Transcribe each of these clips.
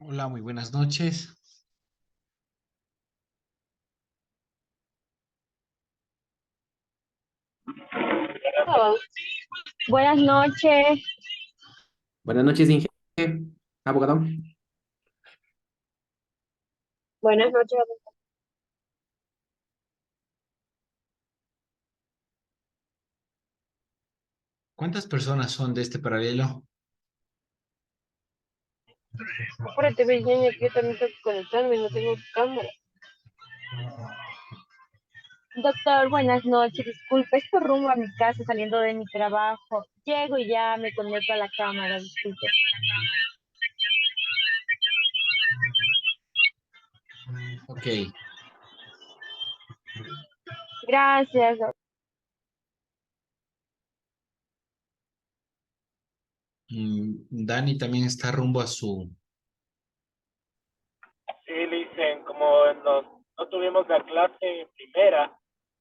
Hola, muy buenas noches. Oh, buenas noches. Buenas noches, Inge. Abogado. Buenas noches. ¿Cuántas personas son de este paralelo? Apúrate, Virginia, que yo también tengo que conectarme, no tengo cámara. Doctor, buenas noches. Disculpe, estoy rumbo a mi casa saliendo de mi trabajo. Llego y ya me conecto a la cámara, disculpe. Ok. Gracias. Dani también está rumbo a su... Sí, dicen, como no tuvimos la clase primera,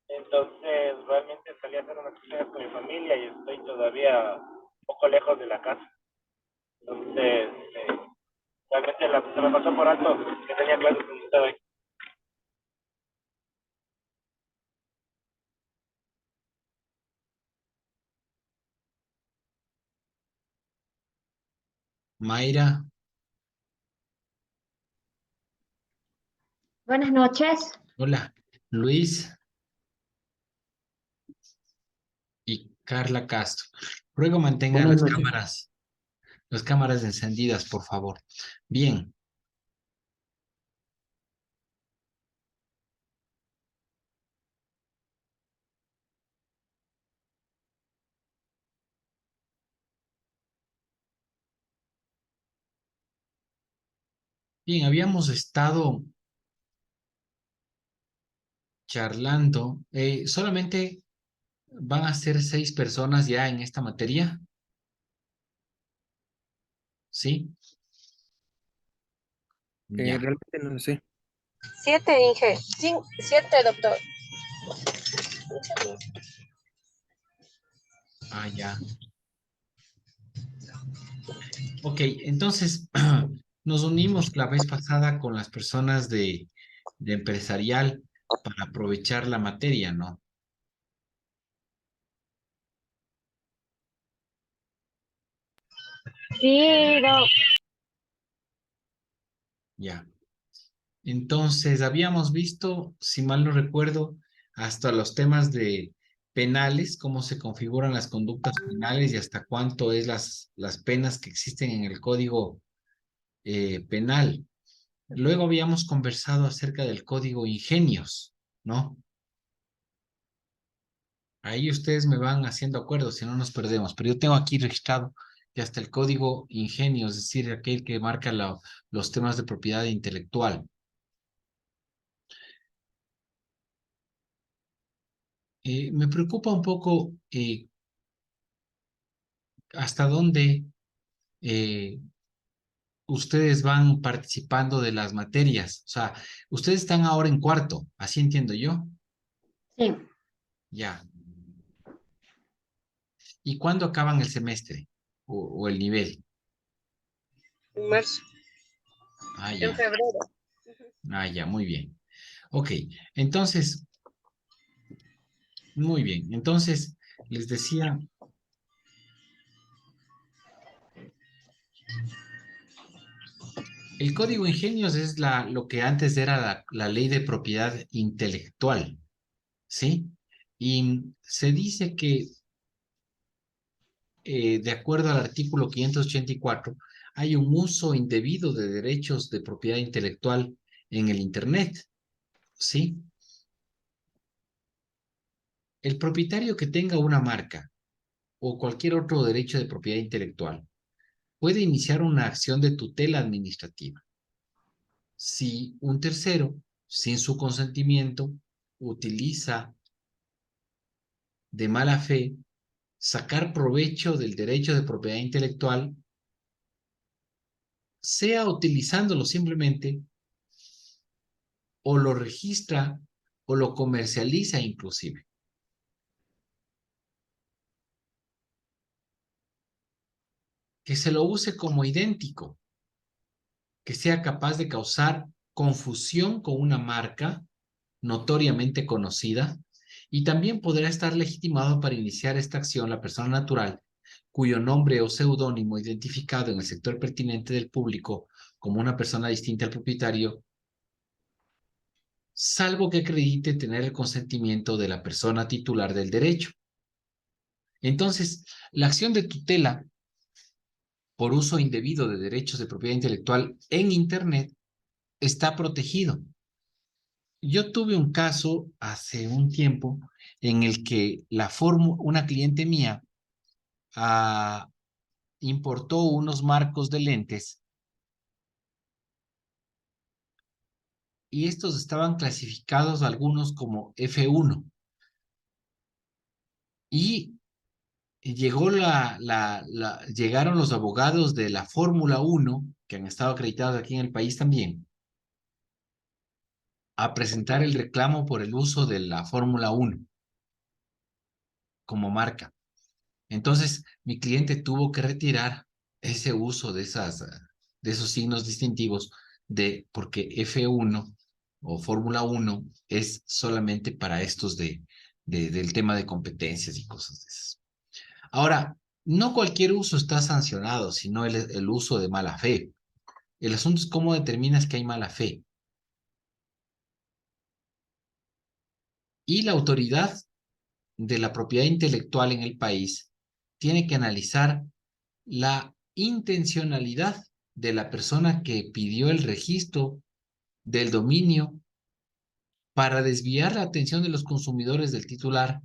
entonces realmente salí a hacer unas cosas con mi familia y estoy todavía un poco lejos de la casa. Entonces, realmente se me pasó por alto que tenía clases con usted hoy. Mayra. Buenas noches. Hola. Luis y Carla Castro. Ruego mantengan Buenas noches. las cámaras encendidas, por favor. Bien. Bien, habíamos estado charlando. Solamente van a ser 6 personas ya en esta materia, ¿sí? Ya. Realmente no lo sé. 7, Inge. 7, doctor. Ah, ya. Ok, entonces nos unimos la vez pasada con las personas de empresarial para aprovechar la materia, ¿no? Sí, Ya. Entonces habíamos visto, si mal no recuerdo, hasta los temas de penales, cómo se configuran las conductas penales y hasta cuánto es las penas que existen en el código penal. Luego habíamos conversado acerca del código Ingenios, ¿no? Ahí ustedes me van haciendo acuerdos, si no nos perdemos. Pero yo tengo aquí registrado que hasta el código ingenio, es decir, aquel que marca los temas de propiedad intelectual. Me preocupa un poco hasta dónde eh, ustedes van participando de las materias. O sea, ustedes están ahora en cuarto, así entiendo yo. sí. Ya. ¿Y cuándo acaban el semestre o el nivel? En marzo. Ah, En ya. febrero. Ah, ya, muy bien. Ok, entonces, muy bien. Entonces, les decía, el código ingenios es lo que antes era la ley de propiedad intelectual, ¿sí? Y se dice que, de acuerdo al artículo 584, hay un uso indebido de derechos de propiedad intelectual en el Internet, ¿sí? El propietario que tenga una marca o cualquier otro derecho de propiedad intelectual puede iniciar una acción de tutela administrativa si un tercero, sin su consentimiento, utiliza de mala fe sacar provecho del derecho de propiedad intelectual, sea utilizándolo simplemente o lo registra o lo comercializa inclusive. Que se lo use como idéntico, que sea capaz de causar confusión con una marca notoriamente conocida, y también podrá estar legitimado para iniciar esta acción la persona natural cuyo nombre o seudónimo identificado en el sector pertinente del público como una persona distinta al propietario, salvo que acredite tener el consentimiento de la persona titular del derecho. Entonces, la acción de tutela por uso indebido de derechos de propiedad intelectual en Internet está protegido. Yo tuve un caso hace un tiempo en el que una cliente mía importó unos marcos de lentes y estos estaban clasificados algunos como F1 y llegaron los abogados de la Fórmula 1 que han estado acreditados aquí en el país también a presentar el reclamo por el uso de la Fórmula 1 como marca. Entonces, mi cliente tuvo que retirar ese uso de esos signos distintivos porque F1 o Fórmula 1 es solamente para estos del tema de competencias y cosas de esas. Ahora, no cualquier uso está sancionado, sino el uso de mala fe. El asunto es cómo determinas que hay mala fe. Y la autoridad de la propiedad intelectual en el país tiene que analizar la intencionalidad de la persona que pidió el registro del dominio para desviar la atención de los consumidores del titular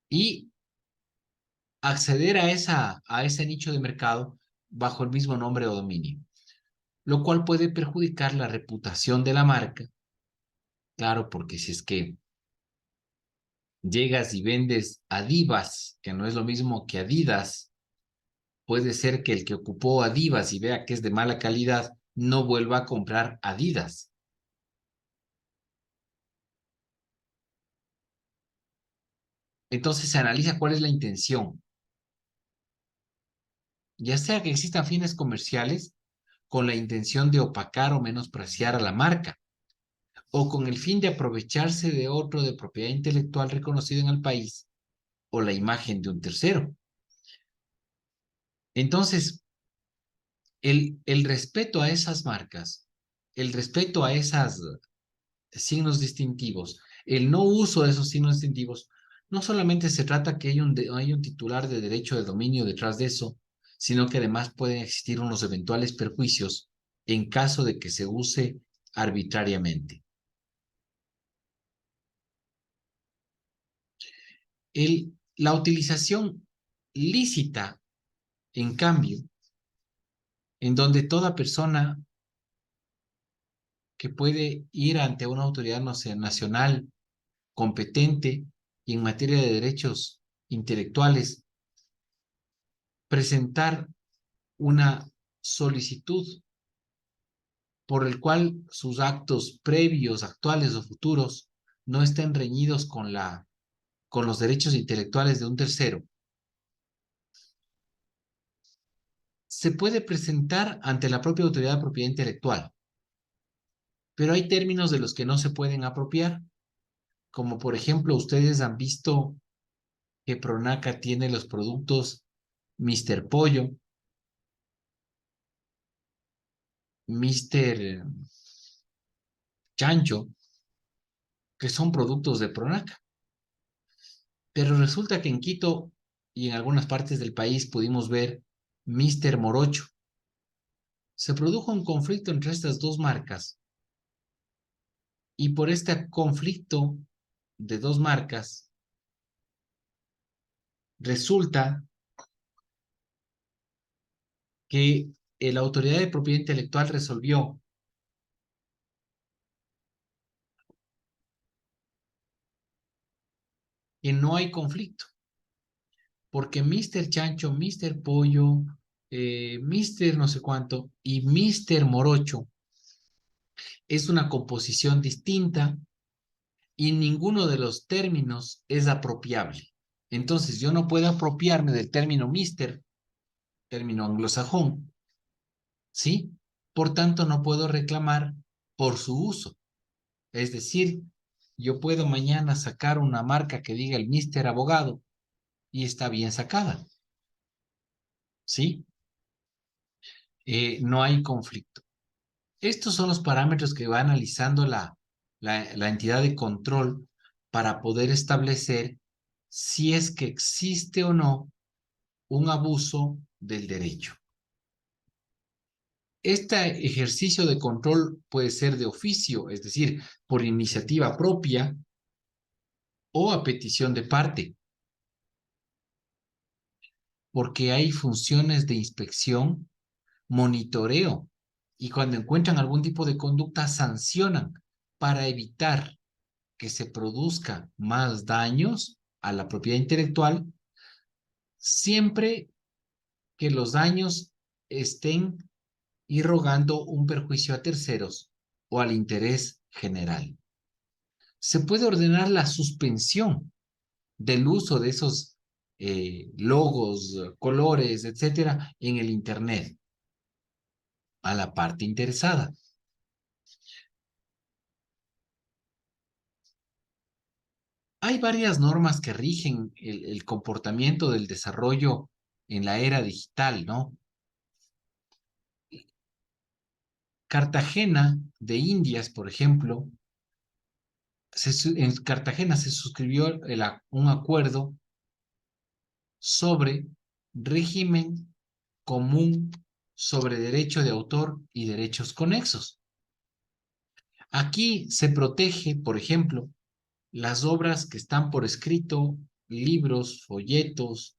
y acceder a ese nicho de mercado bajo el mismo nombre o dominio, lo cual puede perjudicar la reputación de la marca. Claro, porque si es que llegas y vendes Adivas, que no es lo mismo que Adidas, puede ser que el que ocupó Adivas y vea que es de mala calidad, no vuelva a comprar Adidas. Entonces se analiza cuál es la intención. Ya sea que existan fines comerciales con la intención de opacar o menospreciar a la marca, o con el fin de aprovecharse de otro de propiedad intelectual reconocido en el país, o la imagen de un tercero. Entonces, el respeto a esas marcas, el respeto a esos signos distintivos, el no uso de esos signos distintivos, no solamente se trata que hay un titular de derecho de dominio detrás de eso, sino que además pueden existir unos eventuales perjuicios en caso de que se use arbitrariamente. La utilización lícita, en cambio, en donde toda persona que puede ir ante una autoridad nacional competente en materia de derechos intelectuales, presentar una solicitud por el cual sus actos previos, actuales o futuros no estén reñidos con los derechos intelectuales de un tercero. Se puede presentar ante la propia autoridad de propiedad intelectual, pero hay términos de los que no se pueden apropiar, como por ejemplo, ustedes han visto que Pronaca tiene los productos Mr. Pollo, Mr. Chancho, que son productos de Pronaca. Pero resulta que en Quito y en algunas partes del país pudimos ver Mr. Morocho. Se produjo un conflicto entre estas dos marcas y por este conflicto de dos marcas resulta que la autoridad de propiedad intelectual resolvió que no hay conflicto, porque Mr. Chancho, Mr. Pollo, Mr. no sé cuánto y Mr. Morocho es una composición distinta y ninguno de los términos es apropiable. Entonces yo no puedo apropiarme del término Mr., término anglosajón, ¿sí? Por tanto, no puedo reclamar por su uso. Es decir, yo puedo mañana sacar una marca que diga el Mister Abogado y está bien sacada. ¿Sí? No hay conflicto. Estos son los parámetros que va analizando la entidad de control para poder establecer si es que existe o no un abuso del derecho. Este ejercicio de control puede ser de oficio, es decir, por iniciativa propia o a petición de parte, porque hay funciones de inspección, monitoreo, y cuando encuentran algún tipo de conducta sancionan para evitar que se produzca más daños a la propiedad intelectual, siempre que los daños estén irrogando un perjuicio a terceros o al interés general. Se puede ordenar la suspensión del uso de esos logos, colores, etcétera, en el Internet a la parte interesada. Hay varias normas que rigen el comportamiento del desarrollo en la era digital, ¿no? Cartagena de Indias, por ejemplo, en Cartagena se suscribió un acuerdo sobre régimen común sobre derecho de autor y derechos conexos. Aquí se protege, por ejemplo, las obras que están por escrito, libros, folletos,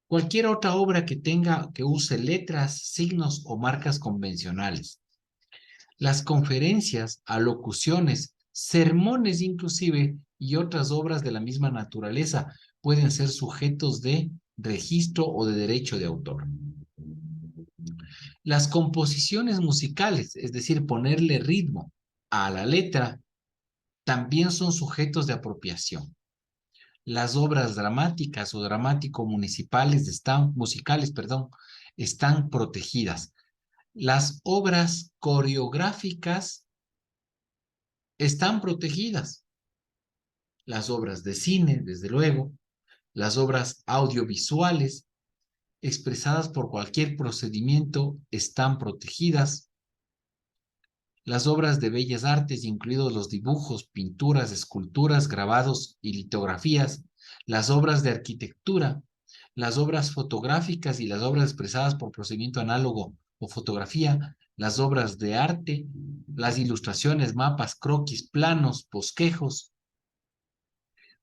cualquier otra obra que use letras, signos o marcas convencionales. Las conferencias, alocuciones, sermones inclusive y otras obras de la misma naturaleza pueden ser sujetos de registro o de derecho de autor. Las composiciones musicales, es decir, ponerle ritmo a la letra, también son sujetos de apropiación. Las obras dramáticas o dramático-musicales están protegidas. Las obras coreográficas están protegidas. Las obras de cine, desde luego, las obras audiovisuales expresadas por cualquier procedimiento están protegidas. Las obras de bellas artes, incluidos los dibujos, pinturas, esculturas, grabados y litografías, las obras de arquitectura, las obras fotográficas y las obras expresadas por procedimiento análogo o fotografía, las obras de arte, las ilustraciones, mapas, croquis, planos, bosquejos.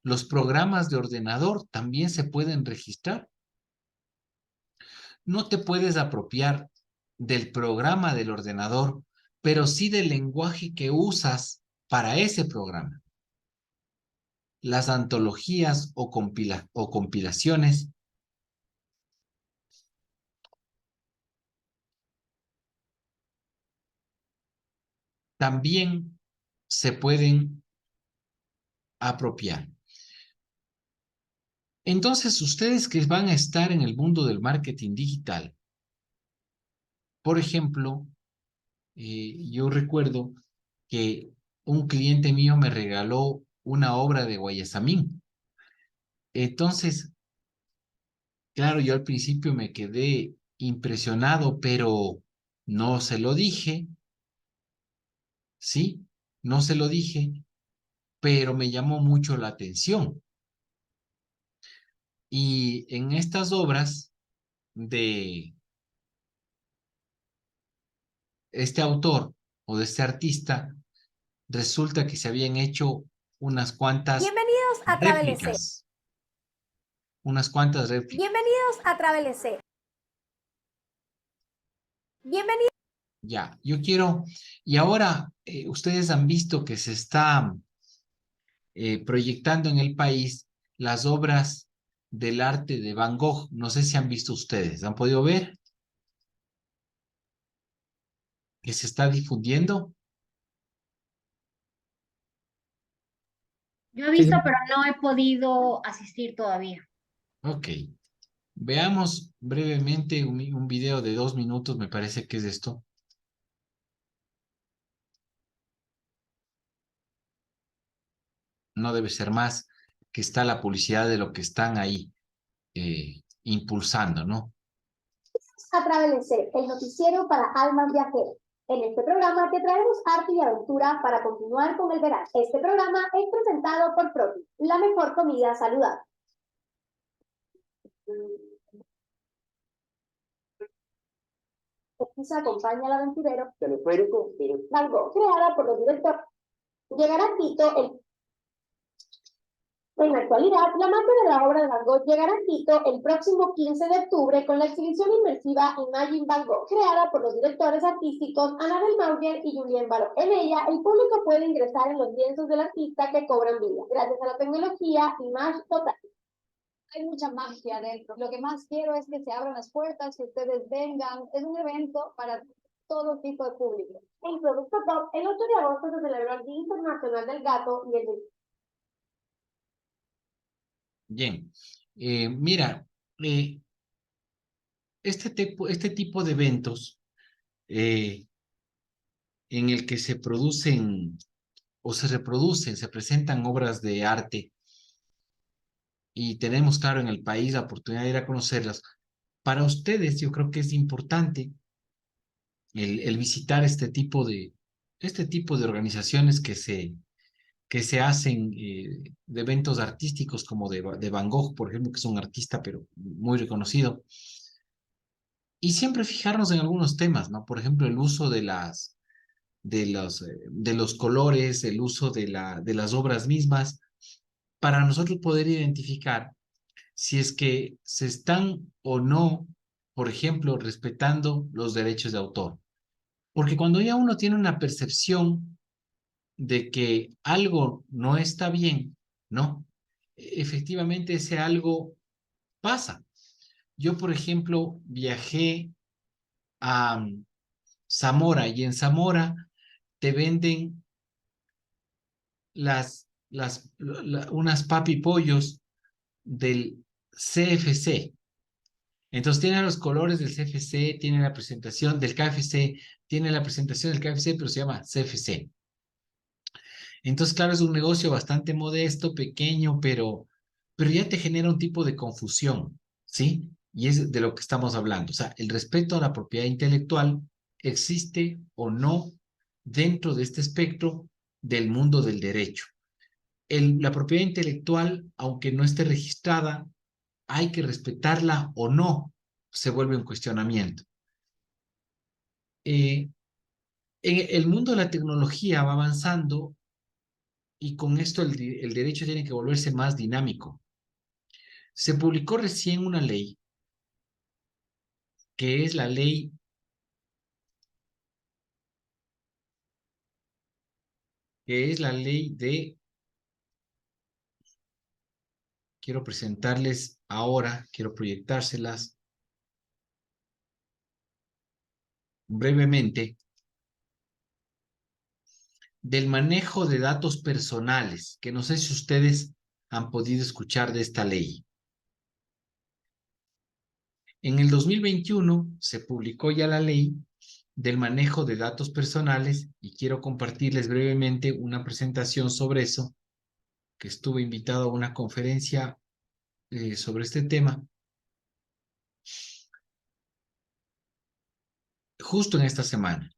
Los programas de ordenador también se pueden registrar. No te puedes apropiar del programa del ordenador, pero sí del lenguaje que usas para ese programa. Las antologías o compilaciones también se pueden apropiar. Entonces, ustedes que van a estar en el mundo del marketing digital, por ejemplo, yo recuerdo que un cliente mío me regaló una obra de Guayasamín. Entonces, claro, yo al principio me quedé impresionado, pero no se lo dije, ¿sí? No se lo dije, pero me llamó mucho la atención. Y en estas obras de este autor o de este artista, resulta que se habían hecho unas cuantas Bienvenidos a Travel EC. réplicas. Unas cuantas réplicas. Bienvenidos a Travel EC. Bienvenidos. Ya, yo quiero, y ahora ustedes han visto que se está proyectando en el país las obras del arte de Van Gogh. No sé si han visto ustedes, ¿han podido ver que se está difundiendo? Yo he Sí, visto, sí. pero no he podido asistir todavía. Ok, veamos brevemente un video de 2 minutos, me parece que es esto. no debe ser más, que está la publicidad de lo que están ahí impulsando, ¿no? A Travel C, el noticiero para almas viajeras. En este programa te traemos arte y aventura para continuar con el verano. Este programa es presentado por Proti, la mejor comida saludable. Aquí acompaña al aventurero teleférico Van Gogh, creada por los directores. Llegará a Quito En la actualidad, la marca de la obra de Van Gogh llegará a Quito el próximo 15 de octubre con la exhibición inmersiva Imagine Van Gogh, creada por los directores artísticos Annabel Mauger y Julien Barrault. En ella, el público puede ingresar en los lienzos del artista que cobran vida, gracias a la tecnología Image Total. Hay mucha magia dentro. Lo que más quiero es que se abran las puertas, que ustedes vengan. Es un evento para todo tipo de público. En Producto Top, el 8 de agosto se celebró el Día Internacional del Gato y el Bien. Mira, este tipo de eventos en el que se producen o se reproducen, se presentan obras de arte y tenemos, claro, en el país la oportunidad de ir a conocerlas. Para ustedes, yo creo que es importante el visitar este tipo de organizaciones que se hacen de eventos artísticos como de Van Gogh, por ejemplo, que es un artista pero muy reconocido. Y siempre fijarnos en algunos temas, ¿no? Por ejemplo, el uso de los colores, el uso de las obras mismas, para nosotros poder identificar si es que se están o no, por ejemplo, respetando los derechos de autor. Porque cuando ya uno tiene una percepción de que algo no está bien, ¿no? Efectivamente ese algo pasa. Yo, por ejemplo, viajé a Zamora y en Zamora te venden unas papi pollos del CFC. Entonces tiene los colores del CFC, tiene la presentación del KFC, tiene la presentación del KFC, pero se llama CFC. Entonces, claro, es un negocio bastante modesto, pequeño, pero ya te genera un tipo de confusión, ¿sí? Y es de lo que estamos hablando. O sea, el respeto a la propiedad intelectual existe o no dentro de este espectro del mundo del derecho. La propiedad intelectual, aunque no esté registrada, hay que respetarla o no, se vuelve un cuestionamiento. El mundo de la tecnología va avanzando y con esto el derecho tiene que volverse más dinámico. Se publicó recién una ley, que es la ley de, quiero presentarles ahora, quiero proyectárselas brevemente, del manejo de datos personales, que no sé si ustedes han podido escuchar de esta ley. En el 2021 se publicó ya la ley del manejo de datos personales y quiero compartirles brevemente una presentación sobre eso, que estuve invitado a una conferencia sobre este tema, justo en esta semana.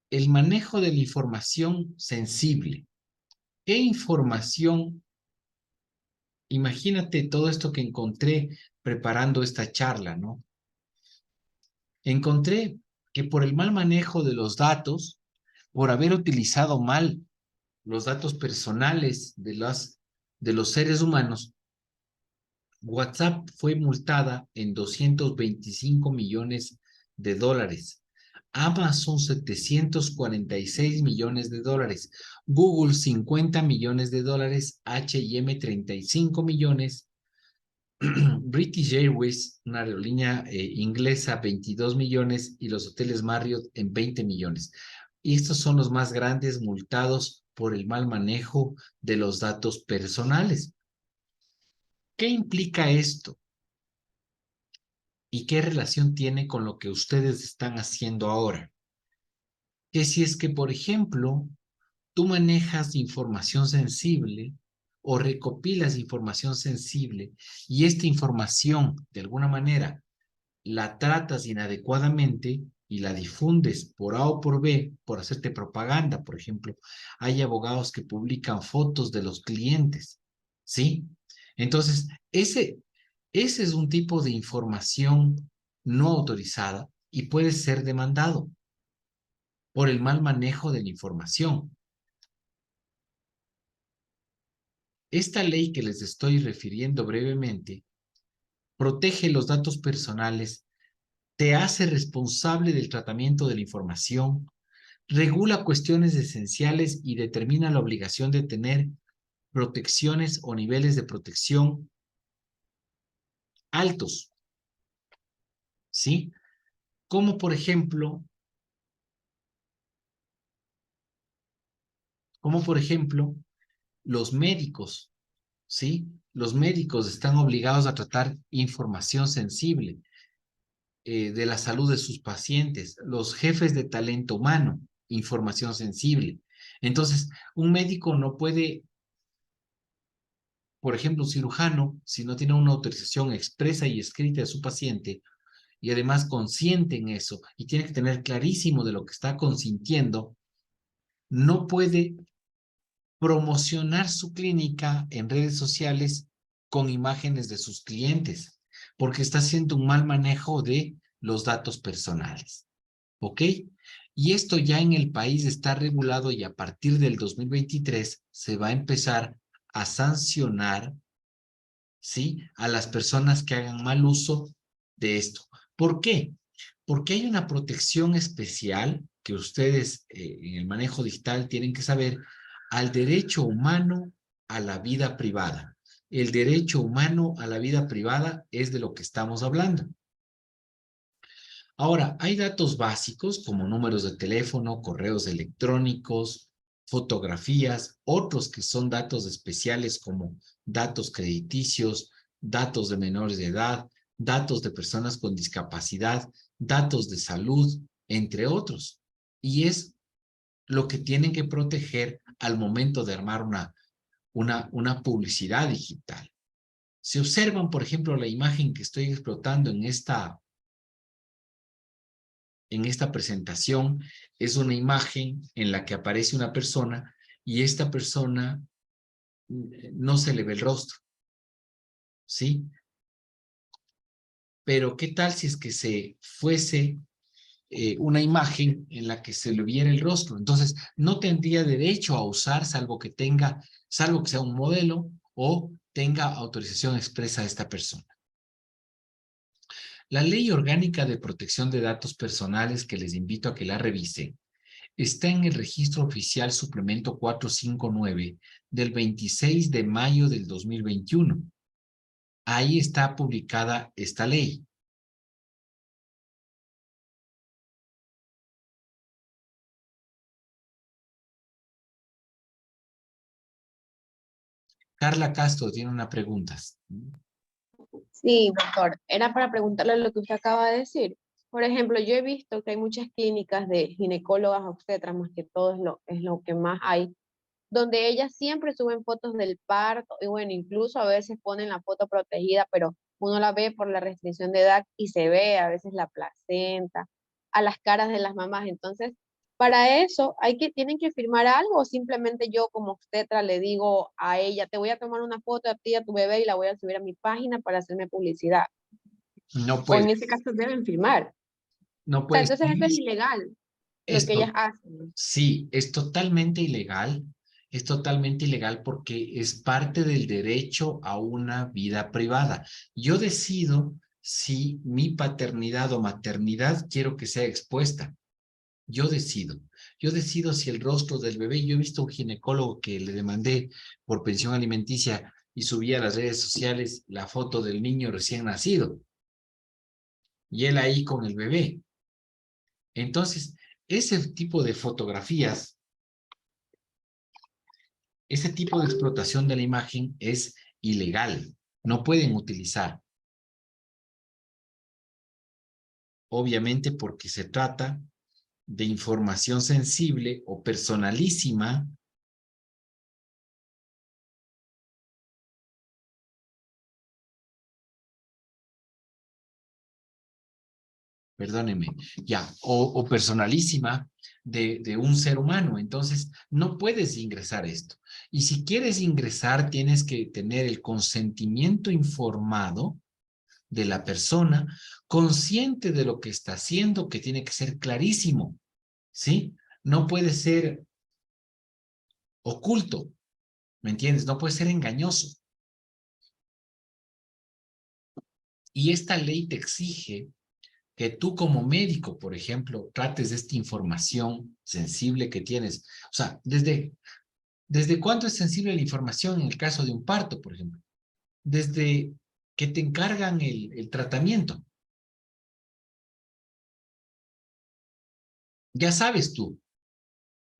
El manejo de la información sensible. ¿Qué información? Imagínate todo esto que encontré preparando esta charla, ¿no? Encontré que por el mal manejo de los datos, por haber utilizado mal los datos personales de los seres humanos, WhatsApp fue multada en 225 millones de dólares. Amazon 746 millones de dólares, Google 50 millones de dólares, H&M 35 millones, British Airways, una aerolínea inglesa, 22 millones y los hoteles Marriott en 20 millones. Y estos son los más grandes multados por el mal manejo de los datos personales. ¿Qué implica esto? ¿Y qué relación tiene con lo que ustedes están haciendo ahora? que si es que, por ejemplo, tú manejas información sensible o recopilas información sensible y esta información, de alguna manera, la tratas inadecuadamente y la difundes por A o por B, por hacerte propaganda, por ejemplo, hay abogados que publican fotos de los clientes, ¿sí? Entonces, ese es un tipo de información no autorizada y puede ser demandado por el mal manejo de la información. Esta ley que les estoy refiriendo brevemente protege los datos personales, te hace responsable del tratamiento de la información, regula cuestiones esenciales y determina la obligación de tener protecciones o niveles de protección altos, ¿sí? Como por ejemplo, los médicos, ¿sí? Los médicos están obligados a tratar información sensible de la salud de sus pacientes, los jefes de talento humano, información sensible. Entonces, un médico no puede, por ejemplo, un cirujano, si no tiene una autorización expresa y escrita de su paciente, y además consciente en eso, y tiene que tener clarísimo de lo que está consintiendo, no puede promocionar su clínica en redes sociales con imágenes de sus clientes, porque está haciendo un mal manejo de los datos personales. ¿Ok? Y esto ya en el país está regulado y a partir del 2023 se va a empezar a sancionar, ¿sí? A las personas que hagan mal uso de esto. ¿Por qué? Porque hay una protección especial que ustedes en el manejo digital tienen que saber al derecho humano a la vida privada. El derecho humano a la vida privada es de lo que estamos hablando. Ahora, hay datos básicos como números de teléfono, correos electrónicos, fotografías, otros que son datos especiales como datos crediticios, datos de menores de edad, datos de personas con discapacidad, datos de salud, entre otros. Y es lo que tienen que proteger al momento de armar una publicidad digital. Si observan, por ejemplo, la imagen que estoy explotando en esta presentación, es una imagen en la que aparece una persona y esta persona no se le ve el rostro, ¿sí? Pero ¿qué tal si es que se fuese una imagen en la que se le viera el rostro? Entonces, no tendría derecho a usar, salvo que sea un modelo o tenga autorización expresa de esta persona. La Ley Orgánica de Protección de Datos Personales, que les invito a que la revisen, está en el Registro Oficial Suplemento 459 del 26 de mayo del 2021. Ahí está publicada esta ley. Carla Castro tiene una pregunta. Sí, doctor, era para preguntarle lo que usted acaba de decir. Por ejemplo, yo he visto que hay muchas clínicas de ginecólogas obstetras, más que todo es lo que más hay, donde ellas siempre suben fotos del parto y bueno, incluso a veces ponen la foto protegida, pero uno la ve por la restricción de edad y se ve a veces la placenta, a las caras de las mamás. Entonces, para eso tienen que firmar algo o simplemente yo como obstetra le digo a ella, te voy a tomar una foto a ti, a tu bebé y la voy a subir a mi página para hacerme publicidad. No O en puede, ese caso deben firmar. no O sea, puede. entonces eso es ilegal, lo que ellas Esto, hacen. sí, es totalmente ilegal. Es totalmente ilegal porque es parte del derecho a una vida privada. Yo decido si mi paternidad o maternidad quiero que sea expuesta. Yo decido. Yo decido si el rostro del bebé, yo he visto un ginecólogo que le demandé por pensión alimenticia y subía a las redes sociales la foto del niño recién nacido y él ahí con el bebé. Entonces, ese tipo de fotografías, ese tipo de explotación de la imagen es ilegal. No pueden utilizar. Obviamente porque se trata de información sensible o personalísima perdónenme, ya, o personalísima de un ser humano. Entonces, no puedes ingresar esto. Y si quieres ingresar, tienes que tener el consentimiento informado de la persona, consciente de lo que está haciendo, que tiene que ser clarísimo, ¿sí? No puede ser oculto, ¿me entiendes? No puede ser engañoso. Y esta ley te exige que tú como médico, por ejemplo, trates de esta información sensible que tienes. O sea, ¿desde cuándo es sensible la información en el caso de un parto, por ejemplo? Desde que te encargan el tratamiento. Ya sabes tú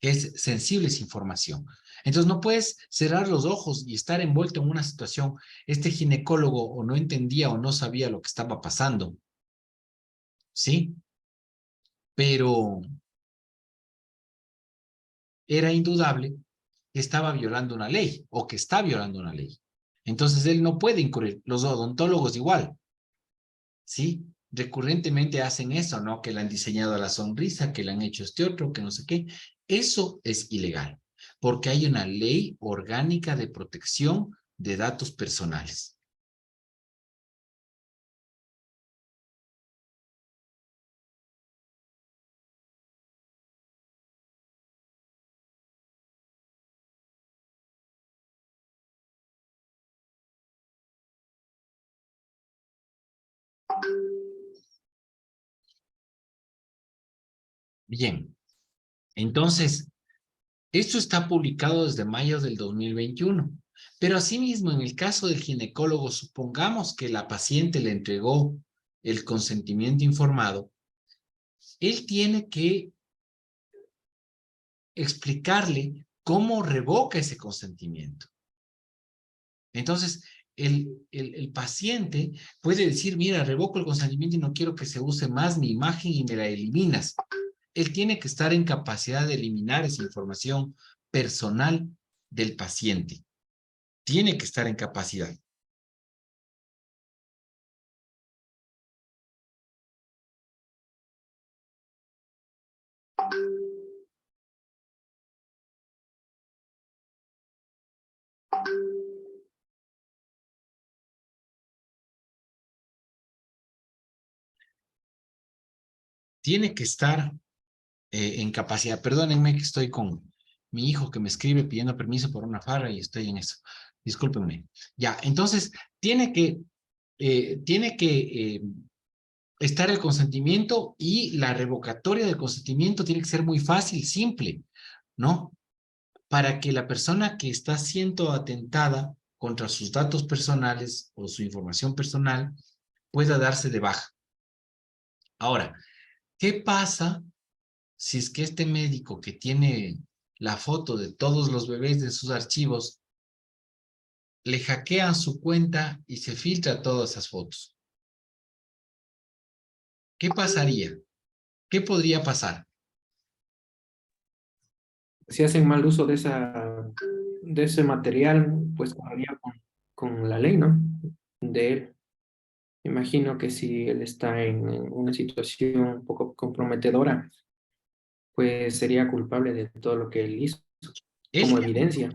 que es sensible esa información. Entonces no puedes cerrar los ojos y estar envuelto en una situación. Este ginecólogo o no entendía o no sabía lo que estaba pasando, ¿sí? Pero era indudable que estaba violando una ley o que está violando una ley. Entonces él no puede incurrir. Los odontólogos igual, ¿sí? Recurrentemente hacen eso, ¿no? Que le han diseñado la sonrisa, que le han hecho este otro, que no sé qué. Eso es ilegal, porque hay una ley orgánica de protección de datos personales. Bien, entonces, esto está publicado desde mayo del 2021, pero asimismo, en el caso del ginecólogo, supongamos que la paciente le entregó el consentimiento informado, él tiene que explicarle cómo revoca ese consentimiento. Entonces, el paciente puede decir, mira, revoco el consentimiento y no quiero que se use más mi imagen y me la eliminas. Él tiene que estar en capacidad de eliminar esa información personal del paciente. Tiene que estar en capacidad. Tiene que estar en capacidad. Perdónenme que estoy con mi hijo que me escribe pidiendo permiso por una farra y estoy en eso. Discúlpenme. Ya, entonces, tiene que estar el consentimiento y la revocatoria del consentimiento tiene que ser muy fácil, simple, ¿no? Para que la persona que está siendo atentada contra sus datos personales o su información personal pueda darse de baja. Ahora, ¿qué pasa si es que este médico que tiene la foto de todos los bebés de sus archivos le hackean su cuenta y se filtra todas esas fotos? ¿Qué pasaría? ¿Qué podría pasar? Si hacen mal uso de ese material, pues correría con la ley, ¿no? De él. Imagino que si él está en una situación un poco comprometedora, pues sería culpable de todo lo que él hizo, como Él, evidencia.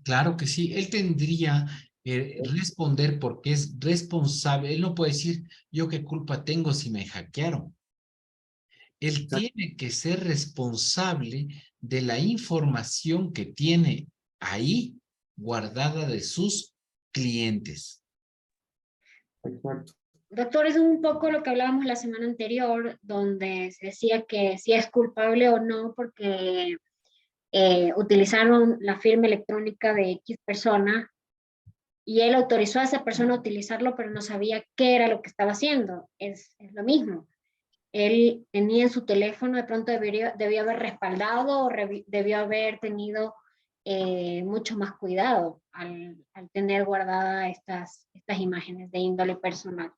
claro que sí, él tendría que responder porque es responsable. Él no puede decir, yo qué culpa tengo si me hackearon. Él Exacto. tiene que ser responsable de la información que tiene ahí guardada de sus clientes. Exacto. Doctor, es un poco lo que hablábamos la semana anterior, donde se decía que si es culpable o no, porque utilizaron la firma electrónica de X persona y él autorizó a esa persona a utilizarlo, pero no sabía qué era lo que estaba haciendo. Es lo mismo. Él tenía en su teléfono, de pronto debió haber respaldado o debió haber tenido mucho más cuidado al tener guardadas estas imágenes de índole personal.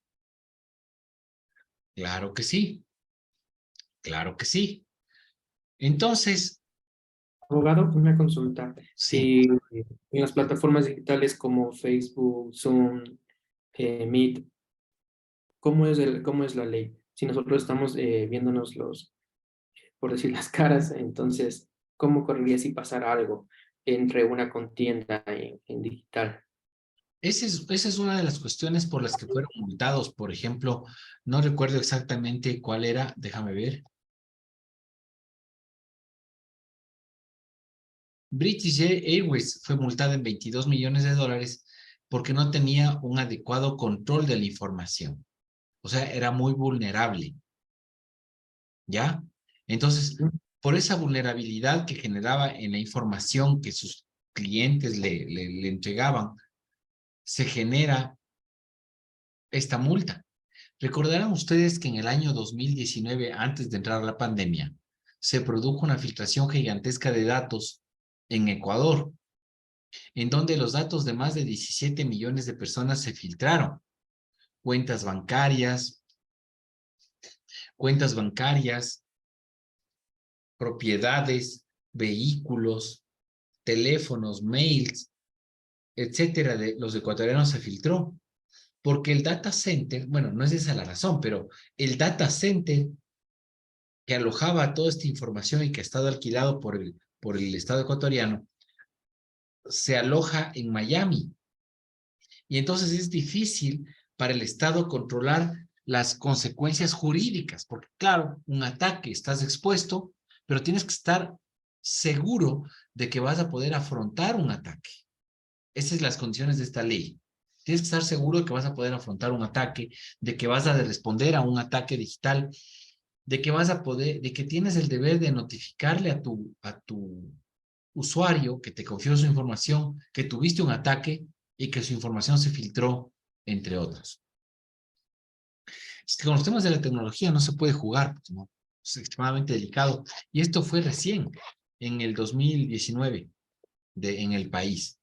Claro que sí, claro que sí. Entonces, Abogado, una consulta. sí, Si en las plataformas digitales como Facebook, Zoom, Meet, cómo es la ley? Si nosotros estamos viéndonos por decir, las caras, entonces, ¿cómo correría si pasara algo entre una contienda en digital? esa es una de las cuestiones por las que fueron multados. Por ejemplo, no recuerdo exactamente cuál era, déjame ver. British Airways fue multada en $22 millones porque no tenía un adecuado control de la información. O sea, era muy vulnerable. ¿Ya? Entonces, por esa vulnerabilidad que generaba en la información que sus clientes le entregaban, se genera esta multa. Recordarán ustedes que en el año 2019, antes de entrar a la pandemia, se produjo una filtración gigantesca de datos en Ecuador, en donde los datos de más de 17 millones de personas se filtraron. Cuentas bancarias, propiedades, vehículos, teléfonos, mails, etcétera, de los ecuatorianos se filtró. Porque el data center, bueno, no es esa la razón, pero el data center que alojaba toda esta información y que ha estado alquilado por el Estado ecuatoriano, se aloja en Miami. Y entonces es difícil para el Estado controlar las consecuencias jurídicas, porque claro, un ataque, estás expuesto, pero tienes que estar seguro de que vas a poder afrontar un ataque. Esas son las condiciones de esta ley. Tienes que estar seguro de que vas a poder afrontar un ataque, de que vas a responder a un ataque digital, de que vas a poder, de que tienes el deber de notificarle a tu usuario que te confió su información, que tuviste un ataque y que su información se filtró, entre otros. Es que con los temas de la tecnología no se puede jugar, pues, ¿no? Es extremadamente delicado. Y esto fue recién, en el 2019, en el país.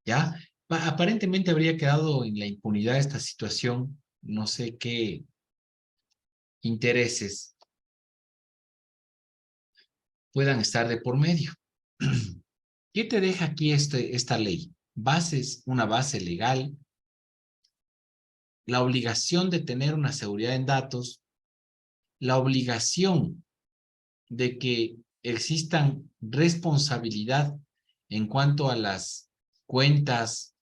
¿Ya? Aparentemente habría quedado en la impunidad esta situación, no sé qué intereses puedan estar de por medio. ¿Qué te deja aquí esta ley? Una base legal, la obligación de tener una seguridad en datos, la obligación de que existan responsabilidad en cuanto a las cuentas,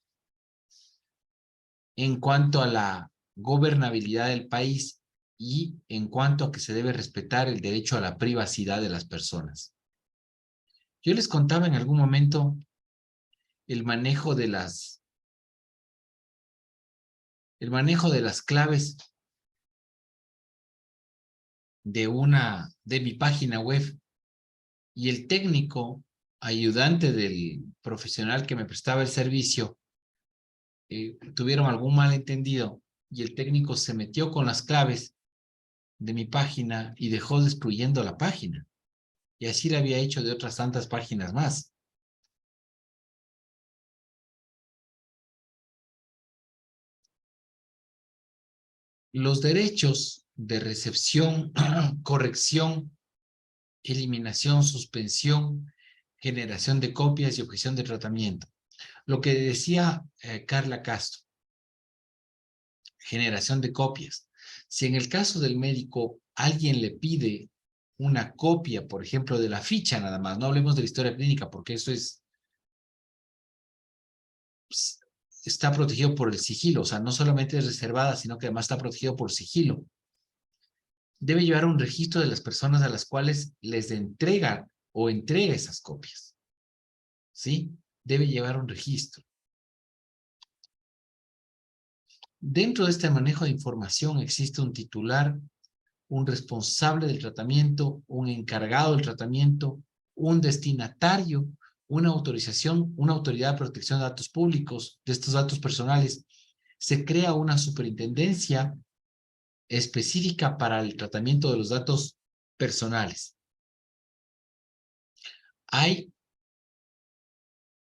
en cuanto a la gobernabilidad del país y en cuanto a que se debe respetar el derecho a la privacidad de las personas. Yo les contaba en algún momento el manejo de las claves de mi página web, y el técnico ayudante del profesional que me prestaba el servicio tuvieron algún malentendido y el técnico se metió con las claves de mi página y dejó destruyendo la página. Y así lo había hecho de otras tantas páginas más. Los derechos de recepción, corrección, eliminación, suspensión, generación de copias y objeción de tratamiento. Lo que decía Carla Castro, generación de copias. Si en el caso del médico alguien le pide una copia, por ejemplo, de la ficha nada más, no hablemos de la historia clínica porque eso está protegido por el sigilo, o sea, no solamente es reservada, sino que además está protegido por sigilo. Debe llevar un registro de las personas a las cuales les entrega o entrega esas copias. ¿Sí? Debe llevar un registro. Dentro de este manejo de información existe un titular, un responsable del tratamiento, un encargado del tratamiento, un destinatario, una autorización, una autoridad de protección de datos públicos, de estos datos personales. Se crea una superintendencia específica para el tratamiento de los datos personales. Hay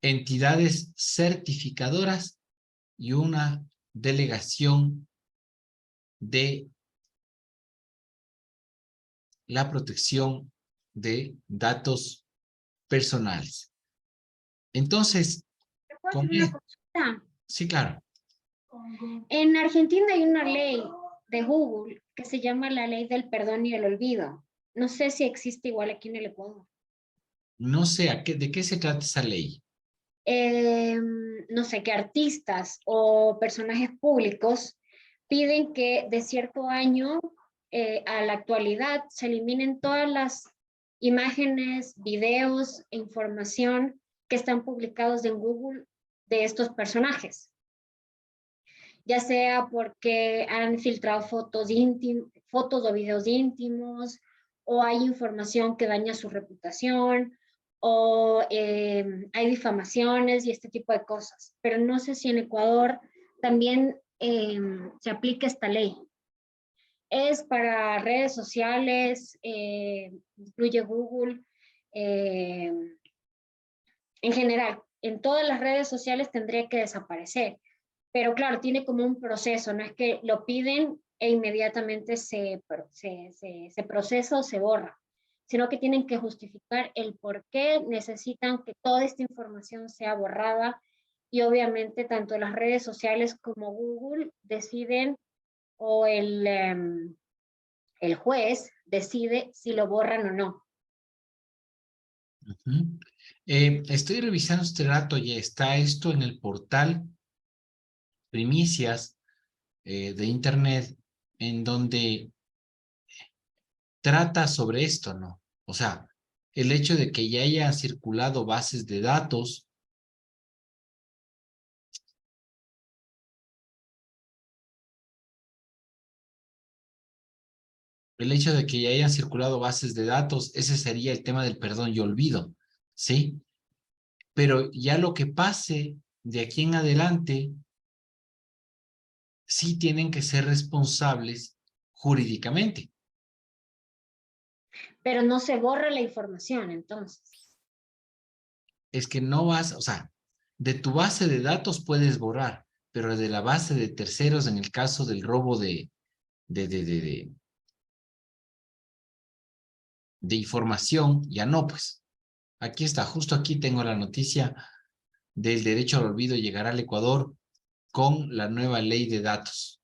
entidades certificadoras y una delegación de la protección de datos personales. Entonces, ¿Puedo con hacer una esto, consulta? sí, claro. En Argentina hay una ley de Google que se llama la ley del perdón y el olvido. No sé si existe igual aquí en el Ecuador. No sé de qué se trata esa ley. No sé, que artistas o personajes públicos piden que de cierto año a la actualidad se eliminen todas las imágenes, videos e información que están publicados en Google de estos personajes, ya sea porque han filtrado fotos o videos íntimos, o hay información que daña su reputación, o hay difamaciones y este tipo de cosas. Pero no sé si en Ecuador también se aplica esta ley. Es para redes sociales, incluye Google, en general, en todas las redes sociales tendría que desaparecer. Pero claro, tiene como un proceso, no es que lo piden e inmediatamente se procesa o se borra, sino que tienen que justificar el por qué necesitan que toda esta información sea borrada, y obviamente tanto las redes sociales como Google deciden, o el juez decide si lo borran o no. Ujú. Estoy revisando este dato, ya está esto en el portal Primicias de Internet, en donde trata sobre esto, ¿no? O sea, el hecho de que ya haya circulado bases de datos, el hecho de que ya hayan circulado bases de datos, ese sería el tema del perdón y olvido, ¿sí? Pero ya lo que pase de aquí en adelante, sí tienen que ser responsables jurídicamente. Pero no se borra la información, entonces. Es que no vas, o sea, de tu base de datos puedes borrar, pero de la base de terceros, en el caso del robo de información, ya no, pues. Aquí está, justo aquí tengo la noticia del derecho al olvido llegará al Ecuador con la nueva ley de datos.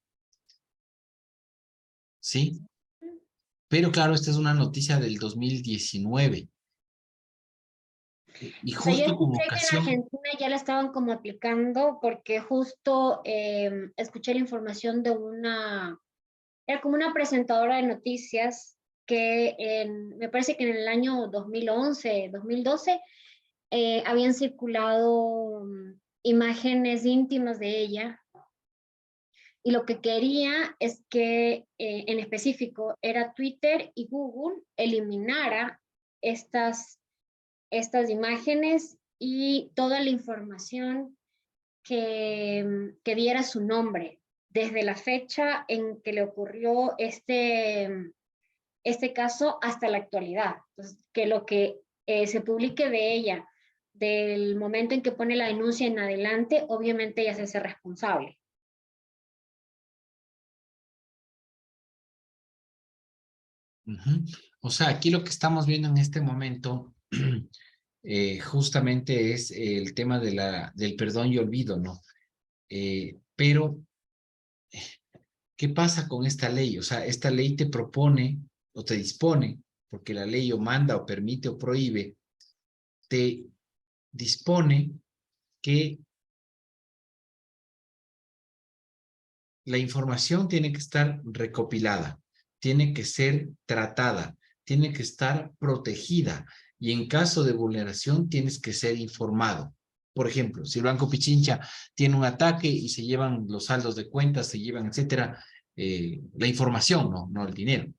¿Sí? Pero claro, esta es una noticia del 2019. Y O sea, yo justo con escuché que en ocasión, Argentina ya la estaban como aplicando, porque justo escuché la información de era como una presentadora de noticias que me parece que en el año 2011, 2012, habían circulado imágenes íntimas de ella, y lo que quería es que en específico era Twitter y Google eliminara estas imágenes y toda la información que diera su nombre desde la fecha en que le ocurrió este caso hasta la actualidad. Entonces, que lo que se publique de ella del momento en que pone la denuncia en adelante, obviamente ella se hace responsable. o sea, aquí lo que estamos viendo en este momento justamente es el tema del perdón y olvido, ¿no? Pero, ¿qué pasa con esta ley? O sea, esta ley te propone o te dispone, porque la ley o manda o permite o prohíbe, te dispone que la información tiene que estar recopilada, tiene que ser tratada, tiene que estar protegida, y en caso de vulneración tienes que ser informado. Por ejemplo, si el Banco Pichincha tiene un ataque y se llevan los saldos de cuentas, se llevan, etcétera, la información, no el dinero.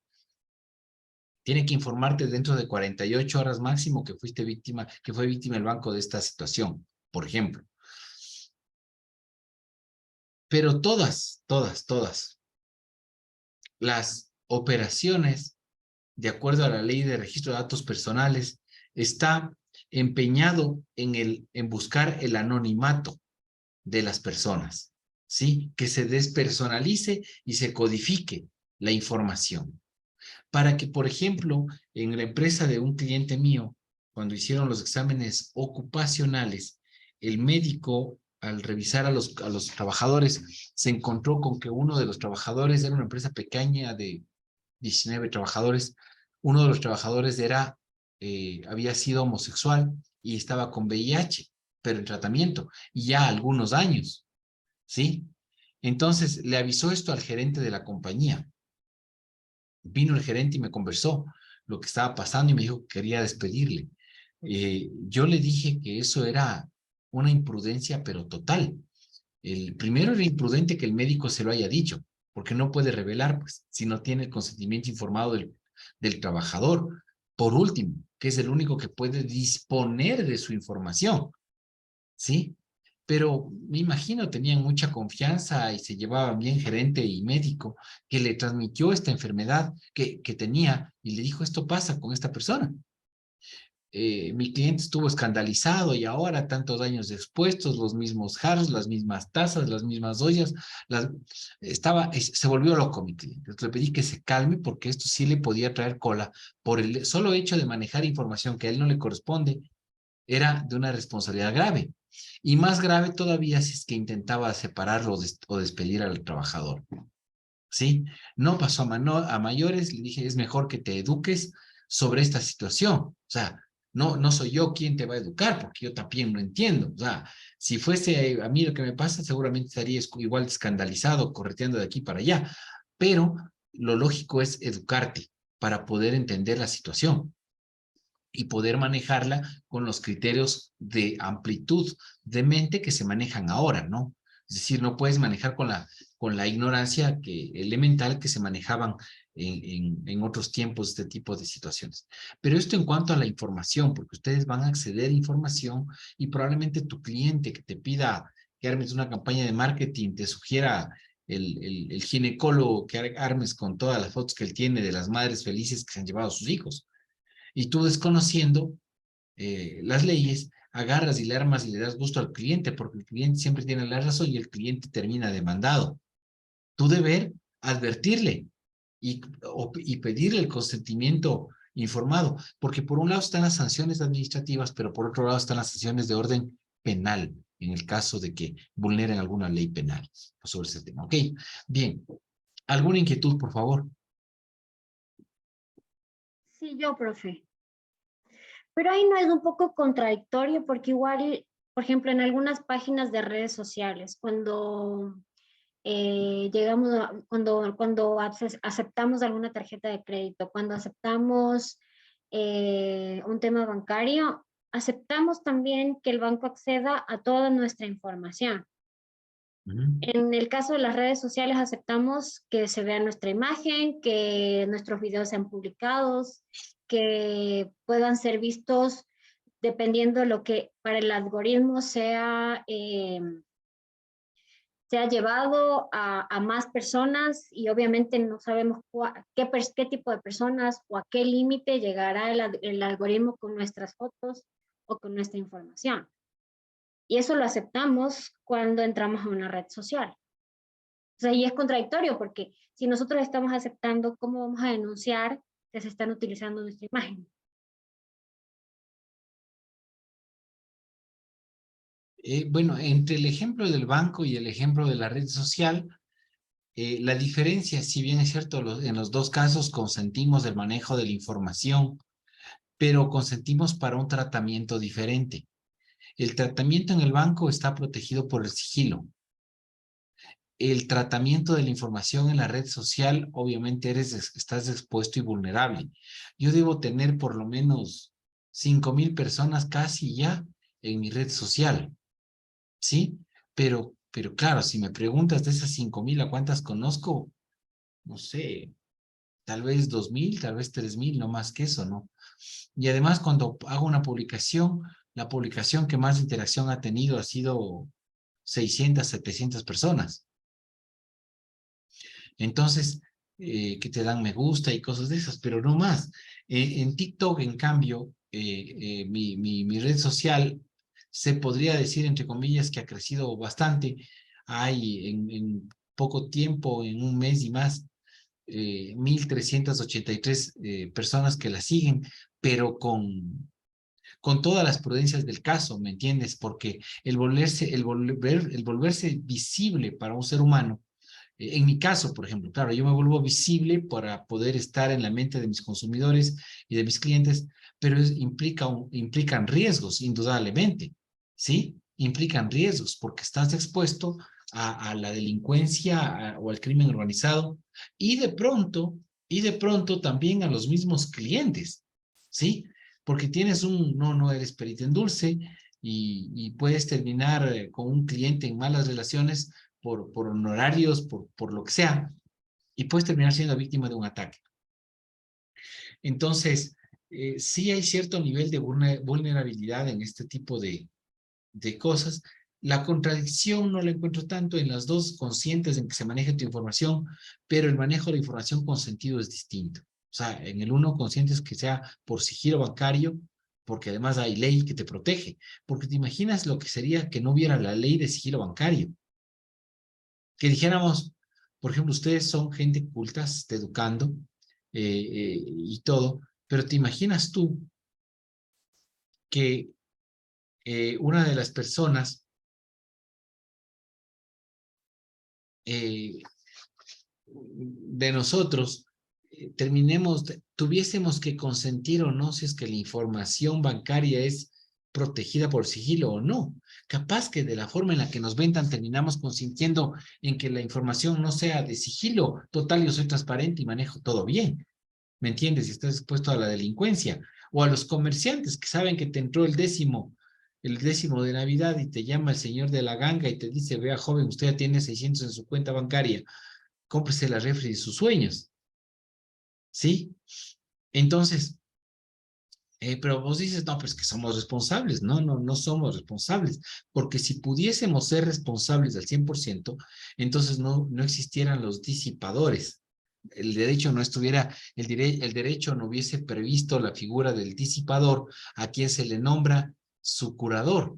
Tiene que informarte dentro de 48 horas máximo que fue víctima el banco de esta situación, por ejemplo. Pero todas las operaciones, de acuerdo a la ley de registro de datos personales, está empeñado en buscar el anonimato de las personas, ¿sí? Que se despersonalice y se codifique la información. Para que, por ejemplo, en la empresa de un cliente mío, cuando hicieron los exámenes ocupacionales, el médico, al revisar a los trabajadores, se encontró con que uno de los trabajadores era una empresa pequeña de 19 trabajadores. Uno de los trabajadores había sido homosexual y estaba con VIH, pero en tratamiento, y ya algunos años, ¿sí? Entonces le avisó esto al gerente de la compañía. Vino el gerente y me conversó lo que estaba pasando y me dijo que quería despedirle. Yo le dije que eso era una imprudencia, pero total. El primero era imprudente que el médico se lo haya dicho, porque no puede revelar, pues, si no tiene el consentimiento informado del trabajador. Por último, que es el único que puede disponer de su información, ¿sí? Pero me imagino tenían mucha confianza y se llevaban bien gerente y médico, que le transmitió esta enfermedad que tenía y le dijo, esto pasa con esta persona. Mi cliente estuvo escandalizado y ahora, tantos años después, los mismos jarros, las mismas tazas, las mismas ollas, se volvió loco mi cliente. Entonces, le pedí que se calme porque esto sí le podía traer cola por el solo hecho de manejar información que a él no le corresponde, era de una responsabilidad grave. Y más grave todavía si es que intentaba separarlo o despedir al trabajador. ¿Sí? No pasó a mayores, le dije, es mejor que te eduques sobre esta situación. O sea, no soy yo quien te va a educar, porque yo también lo entiendo. O sea, si fuese a mí lo que me pasa, seguramente estaría igual escandalizado, correteando de aquí para allá. Pero lo lógico es educarte para poder entender la situación y poder manejarla con los criterios de amplitud de mente que se manejan ahora, ¿no? Es decir, no puedes manejar con la ignorancia elemental que se manejaban en otros tiempos este tipo de situaciones. Pero esto en cuanto a la información, porque ustedes van a acceder a información y probablemente tu cliente que te pida que armes una campaña de marketing, te sugiera el ginecólogo que armes con todas las fotos que él tiene de las madres felices que se han llevado a sus hijos. Y tú desconociendo las leyes, agarras y le armas y le das gusto al cliente, porque el cliente siempre tiene la razón y el cliente termina demandado. Tu deber, advertirle y pedirle el consentimiento informado, porque por un lado están las sanciones administrativas, pero por otro lado están las sanciones de orden penal, en el caso de que vulneren alguna ley penal sobre ese tema. Ok, bien. ¿Alguna inquietud, por favor? Sí, yo, profe. Pero ahí no es un poco contradictorio porque igual, por ejemplo, en algunas páginas de redes sociales, cuando cuando aceptamos alguna tarjeta de crédito, cuando aceptamos un tema bancario, aceptamos también que el banco acceda a toda nuestra información. En el caso de las redes sociales aceptamos que se vea nuestra imagen, que nuestros videos sean publicados, que puedan ser vistos dependiendo de lo que para el algoritmo sea llevado a más personas y obviamente no sabemos qué tipo de personas o a qué límite llegará el algoritmo con nuestras fotos o con nuestra información. Y eso lo aceptamos cuando entramos a una red social. O sea, y es contradictorio porque si nosotros estamos aceptando, ¿cómo vamos a denunciar que se están utilizando nuestra imagen? Bueno, entre el ejemplo del banco y el ejemplo de la red social, la diferencia, si bien es cierto, en los dos casos consentimos el manejo de la información, pero consentimos para un tratamiento diferente. El tratamiento en el banco está protegido por el sigilo. El tratamiento de la información en la red social, obviamente estás expuesto y vulnerable. Yo debo tener por lo menos 5,000 personas casi ya en mi red social, ¿sí? Pero claro, si me preguntas de esas 5,000, ¿a cuántas conozco? No sé, tal vez 2,000, tal vez 3,000, no más que eso, ¿no? Y además cuando hago una publicación, la publicación que más interacción ha tenido ha sido 600, 700 personas. Entonces, que te dan me gusta y cosas de esas, pero no más. En TikTok, en cambio, mi red social se podría decir, entre comillas, que ha crecido bastante. Hay en poco tiempo, en un mes y más, 1.383 personas que la siguen, pero con todas las prudencias del caso, ¿me entiendes? Porque el volverse visible para un ser humano, en mi caso, por ejemplo, claro, yo me vuelvo visible para poder estar en la mente de mis consumidores y de mis clientes, pero implican riesgos, indudablemente, ¿sí? Implican riesgos porque estás expuesto a la delincuencia o al crimen organizado y de pronto también a los mismos clientes, ¿sí? Porque tienes no eres perito en dulce y puedes terminar con un cliente en malas relaciones por honorarios, por lo que sea, y puedes terminar siendo víctima de un ataque. Entonces, sí hay cierto nivel de vulnerabilidad en este tipo de cosas. La contradicción no la encuentro tanto en las dos, conscientes en que se maneja tu información, pero el manejo de la información con sentido es distinto. O sea, en el uno conscientes que sea por sigilo bancario, porque además hay ley que te protege. Porque te imaginas lo que sería que no hubiera la ley de sigilo bancario. Que dijéramos, por ejemplo, ustedes son gente culta, se está educando y todo, pero te imaginas tú que una de las personas de nosotros tuviésemos que consentir o no si es que la información bancaria es protegida por sigilo o no. Capaz que de la forma en la que nos vendan terminamos consintiendo en que la información no sea de sigilo total, yo soy transparente y manejo todo bien. ¿Me entiendes? Si estás expuesto a la delincuencia. O a los comerciantes que saben que te entró el décimo de Navidad y te llama el señor de la ganga y te dice, vea joven, usted ya tiene 600 en su cuenta bancaria, cómprese la refri de sus sueños. ¿Sí? Entonces, pero vos dices, no, pues que somos responsables. No somos responsables. Porque si pudiésemos ser responsables al 100%, entonces no existieran los disipadores. El derecho no estuviera, el derecho no hubiese previsto la figura del disipador a quien se le nombra su curador,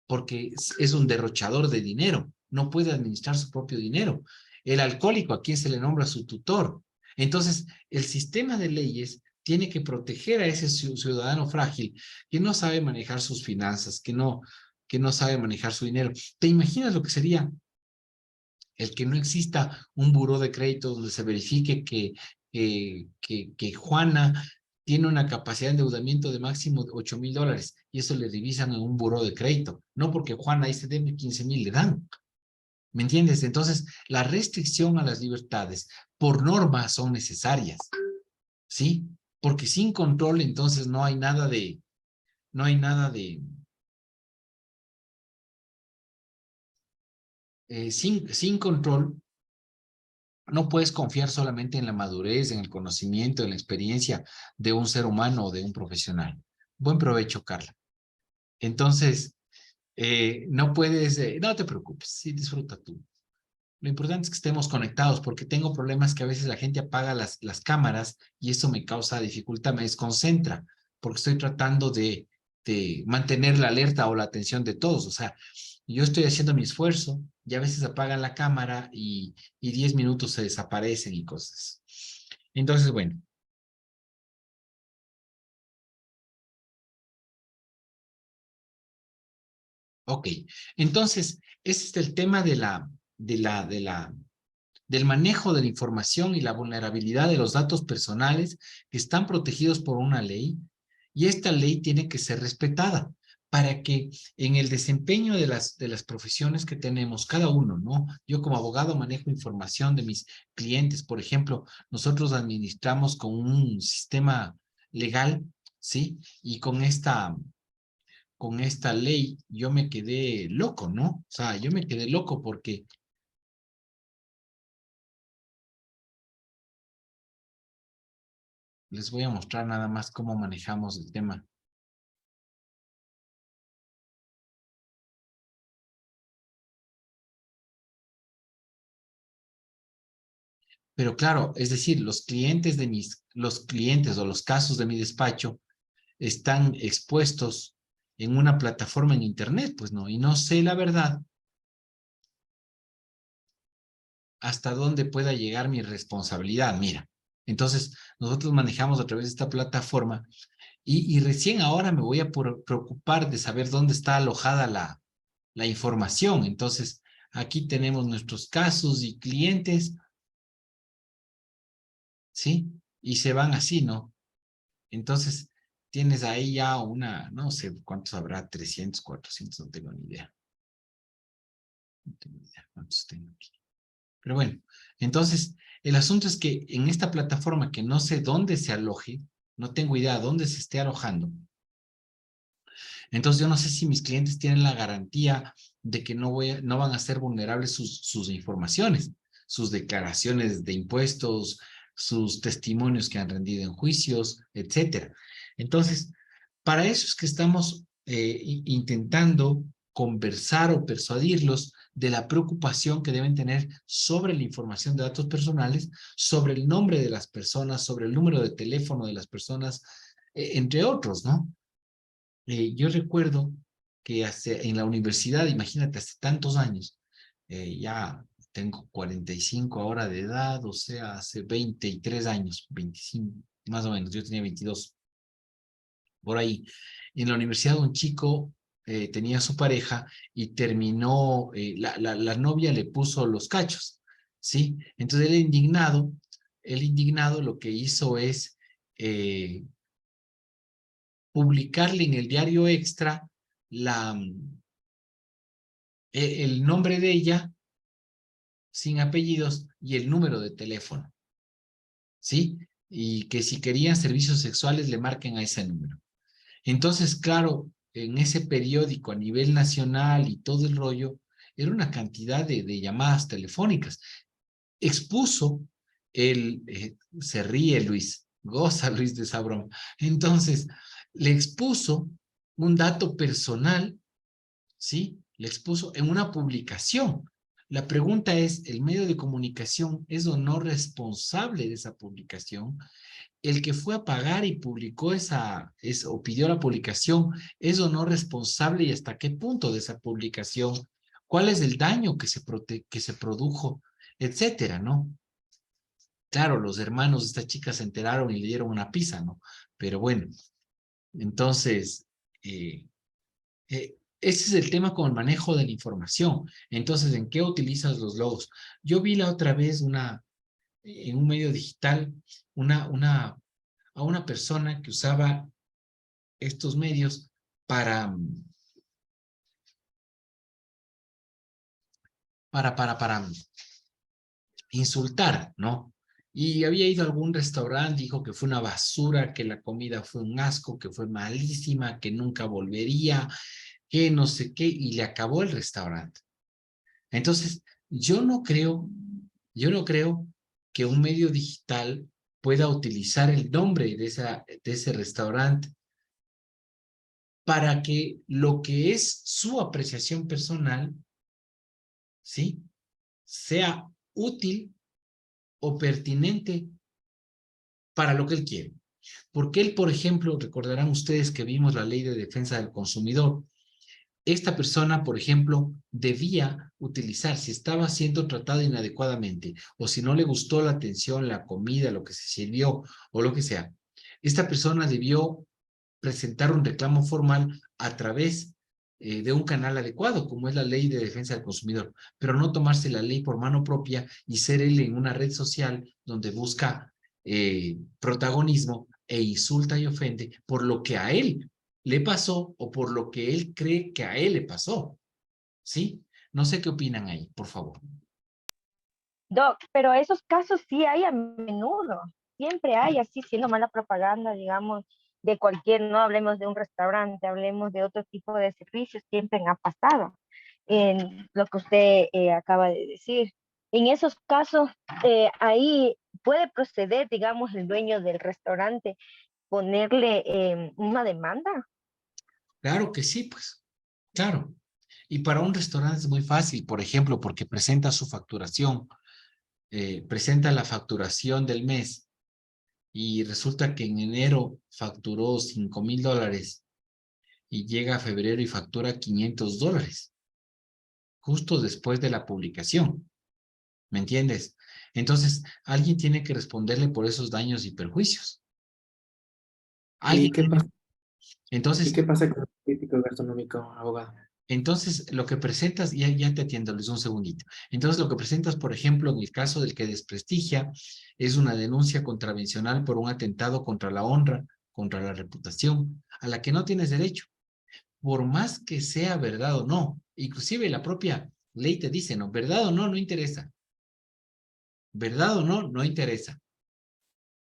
porque es un derrochador de dinero, no puede administrar su propio dinero. El alcohólico a quien se le nombra su tutor. Entonces, el sistema de leyes tiene que proteger a ese ciudadano frágil que no sabe manejar sus finanzas, que no sabe manejar su dinero. ¿Te imaginas lo que sería el que no exista un buró de crédito donde se verifique que Juana tiene una capacidad de endeudamiento de máximo de $8,000 y eso le revisan en un buró de crédito? No porque Juana dice, deme 15,000, le dan. ¿Me entiendes? Entonces, la restricción a las libertades por norma son necesarias, ¿sí? Porque sin control, entonces no hay nada de, sin control, no puedes confiar solamente en la madurez, en el conocimiento, en la experiencia de un ser humano o de un profesional. Buen provecho, Carla. Entonces, no puedes, no te preocupes, sí, disfruta tú. Lo importante es que estemos conectados, porque tengo problemas que a veces la gente apaga las cámaras y eso me causa dificultad, me desconcentra, porque estoy tratando de mantener la alerta o la atención de todos. O sea, yo estoy haciendo mi esfuerzo y a veces apagan la cámara y 10 minutos se desaparecen y cosas. Entonces, bueno. Ok, entonces, ese es el tema del manejo de la información y la vulnerabilidad de los datos personales que están protegidos por una ley, y esta ley tiene que ser respetada para que en el desempeño de las profesiones que tenemos, cada uno, ¿no? Yo como abogado manejo información de mis clientes, por ejemplo, nosotros administramos con un sistema legal, ¿sí? Y con esta ley yo me quedé loco, ¿no? O sea, yo me quedé loco porque les voy a mostrar nada más cómo manejamos el tema. Pero claro, es decir, los clientes o los casos de mi despacho están expuestos en una plataforma en internet, pues no, y no sé la verdad hasta dónde pueda llegar mi responsabilidad. Mira, entonces nosotros manejamos a través de esta plataforma y recién ahora me voy a preocupar de saber dónde está alojada la información. Entonces, aquí tenemos nuestros casos y clientes, ¿sí? Y se van así, ¿no? Entonces, tienes ahí ya una, no sé cuántos habrá, 300, 400, no tengo ni idea. No tengo ni idea cuántos tengo aquí. Pero bueno, entonces, el asunto es que en esta plataforma que no sé dónde se aloje, no tengo idea dónde se esté alojando. Entonces, yo no sé si mis clientes tienen la garantía de que no van a ser vulnerables sus informaciones, sus declaraciones de impuestos, sus testimonios que han rendido en juicios, etcétera. Entonces, para eso es que estamos intentando conversar o persuadirlos de la preocupación que deben tener sobre la información de datos personales, sobre el nombre de las personas, sobre el número de teléfono de las personas, entre otros, ¿no? Yo recuerdo que en la universidad, imagínate, hace tantos años, ya tengo 45 ahora de edad, o sea, hace 23 años, 25, más o menos, yo tenía 22, por ahí. En la universidad un chico tenía su pareja y terminó, la novia le puso los cachos, ¿sí? Entonces el indignado lo que hizo es publicarle en el diario Extra el nombre de ella, sin apellidos, y el número de teléfono, ¿sí? Y que si querían servicios sexuales le marquen a ese número. Entonces, claro, en ese periódico a nivel nacional y todo el rollo, era una cantidad de llamadas telefónicas. Expuso se ríe Luis, goza Luis de esa broma. Entonces, le expuso un dato personal, ¿sí? Le expuso en una publicación. La pregunta es, ¿el medio de comunicación es o no responsable de esa publicación? El que fue a pagar y publicó o pidió la publicación, ¿es o no responsable y hasta qué punto de esa publicación? ¿Cuál es el daño que se produjo? Etcétera, ¿no? Claro, los hermanos de esta chica se enteraron y le dieron una pizza, ¿no? Pero bueno, entonces, ese es el tema con el manejo de la información. Entonces, ¿en qué utilizas los logos? Yo vi la otra vez en un medio digital a una persona que usaba estos medios para insultar, ¿no? Y había ido a algún restaurante, dijo que fue una basura, que la comida fue un asco, que fue malísima, que nunca volvería, que no sé qué, y le acabó el restaurante. Entonces, yo no creo que un medio digital pueda utilizar el nombre de ese restaurante para que lo que es su apreciación personal, ¿sí?, sea útil o pertinente para lo que él quiere. Porque él, por ejemplo, recordarán ustedes que vimos la ley de defensa del consumidor. Esta persona, por ejemplo, debía utilizar, si estaba siendo tratado inadecuadamente o si no le gustó la atención, la comida, lo que se sirvió o lo que sea, esta persona debió presentar un reclamo formal a través de un canal adecuado, como es la ley de defensa del consumidor, pero no tomarse la ley por mano propia y ser él en una red social donde busca protagonismo e insulta y ofende por lo que a él le pasó o por lo que él cree que a él le pasó, ¿sí? No sé qué opinan ahí, por favor. Doc, pero esos casos sí hay a menudo. Siempre hay así, siendo mala propaganda, digamos, de cualquier, no hablemos de un restaurante, hablemos de otro tipo de servicios, siempre ha pasado en lo que usted acaba de decir. En esos casos, ahí puede proceder, digamos, el dueño del restaurante, ponerle una demanda. Claro que sí, pues, claro. Y para un restaurante es muy fácil, por ejemplo, porque presenta su facturación, presenta la facturación del mes y resulta que en enero facturó $5,000 y llega a febrero y factura $500, justo después de la publicación. ¿Me entiendes? Entonces, alguien tiene que responderle por esos daños y perjuicios. ¿Y Alguien. qué pasa, Entonces, con el crítico gastronómico, abogado? Entonces, lo que presentas, ya te atiendo, Luis, un segundito. Entonces, lo que presentas, por ejemplo, en el caso del que desprestigia, es una denuncia contravencional por un atentado contra la honra, contra la reputación, a la que no tienes derecho, por más que sea verdad o no. Inclusive la propia ley te dice, no, verdad o no, no interesa. Verdad o no, no interesa.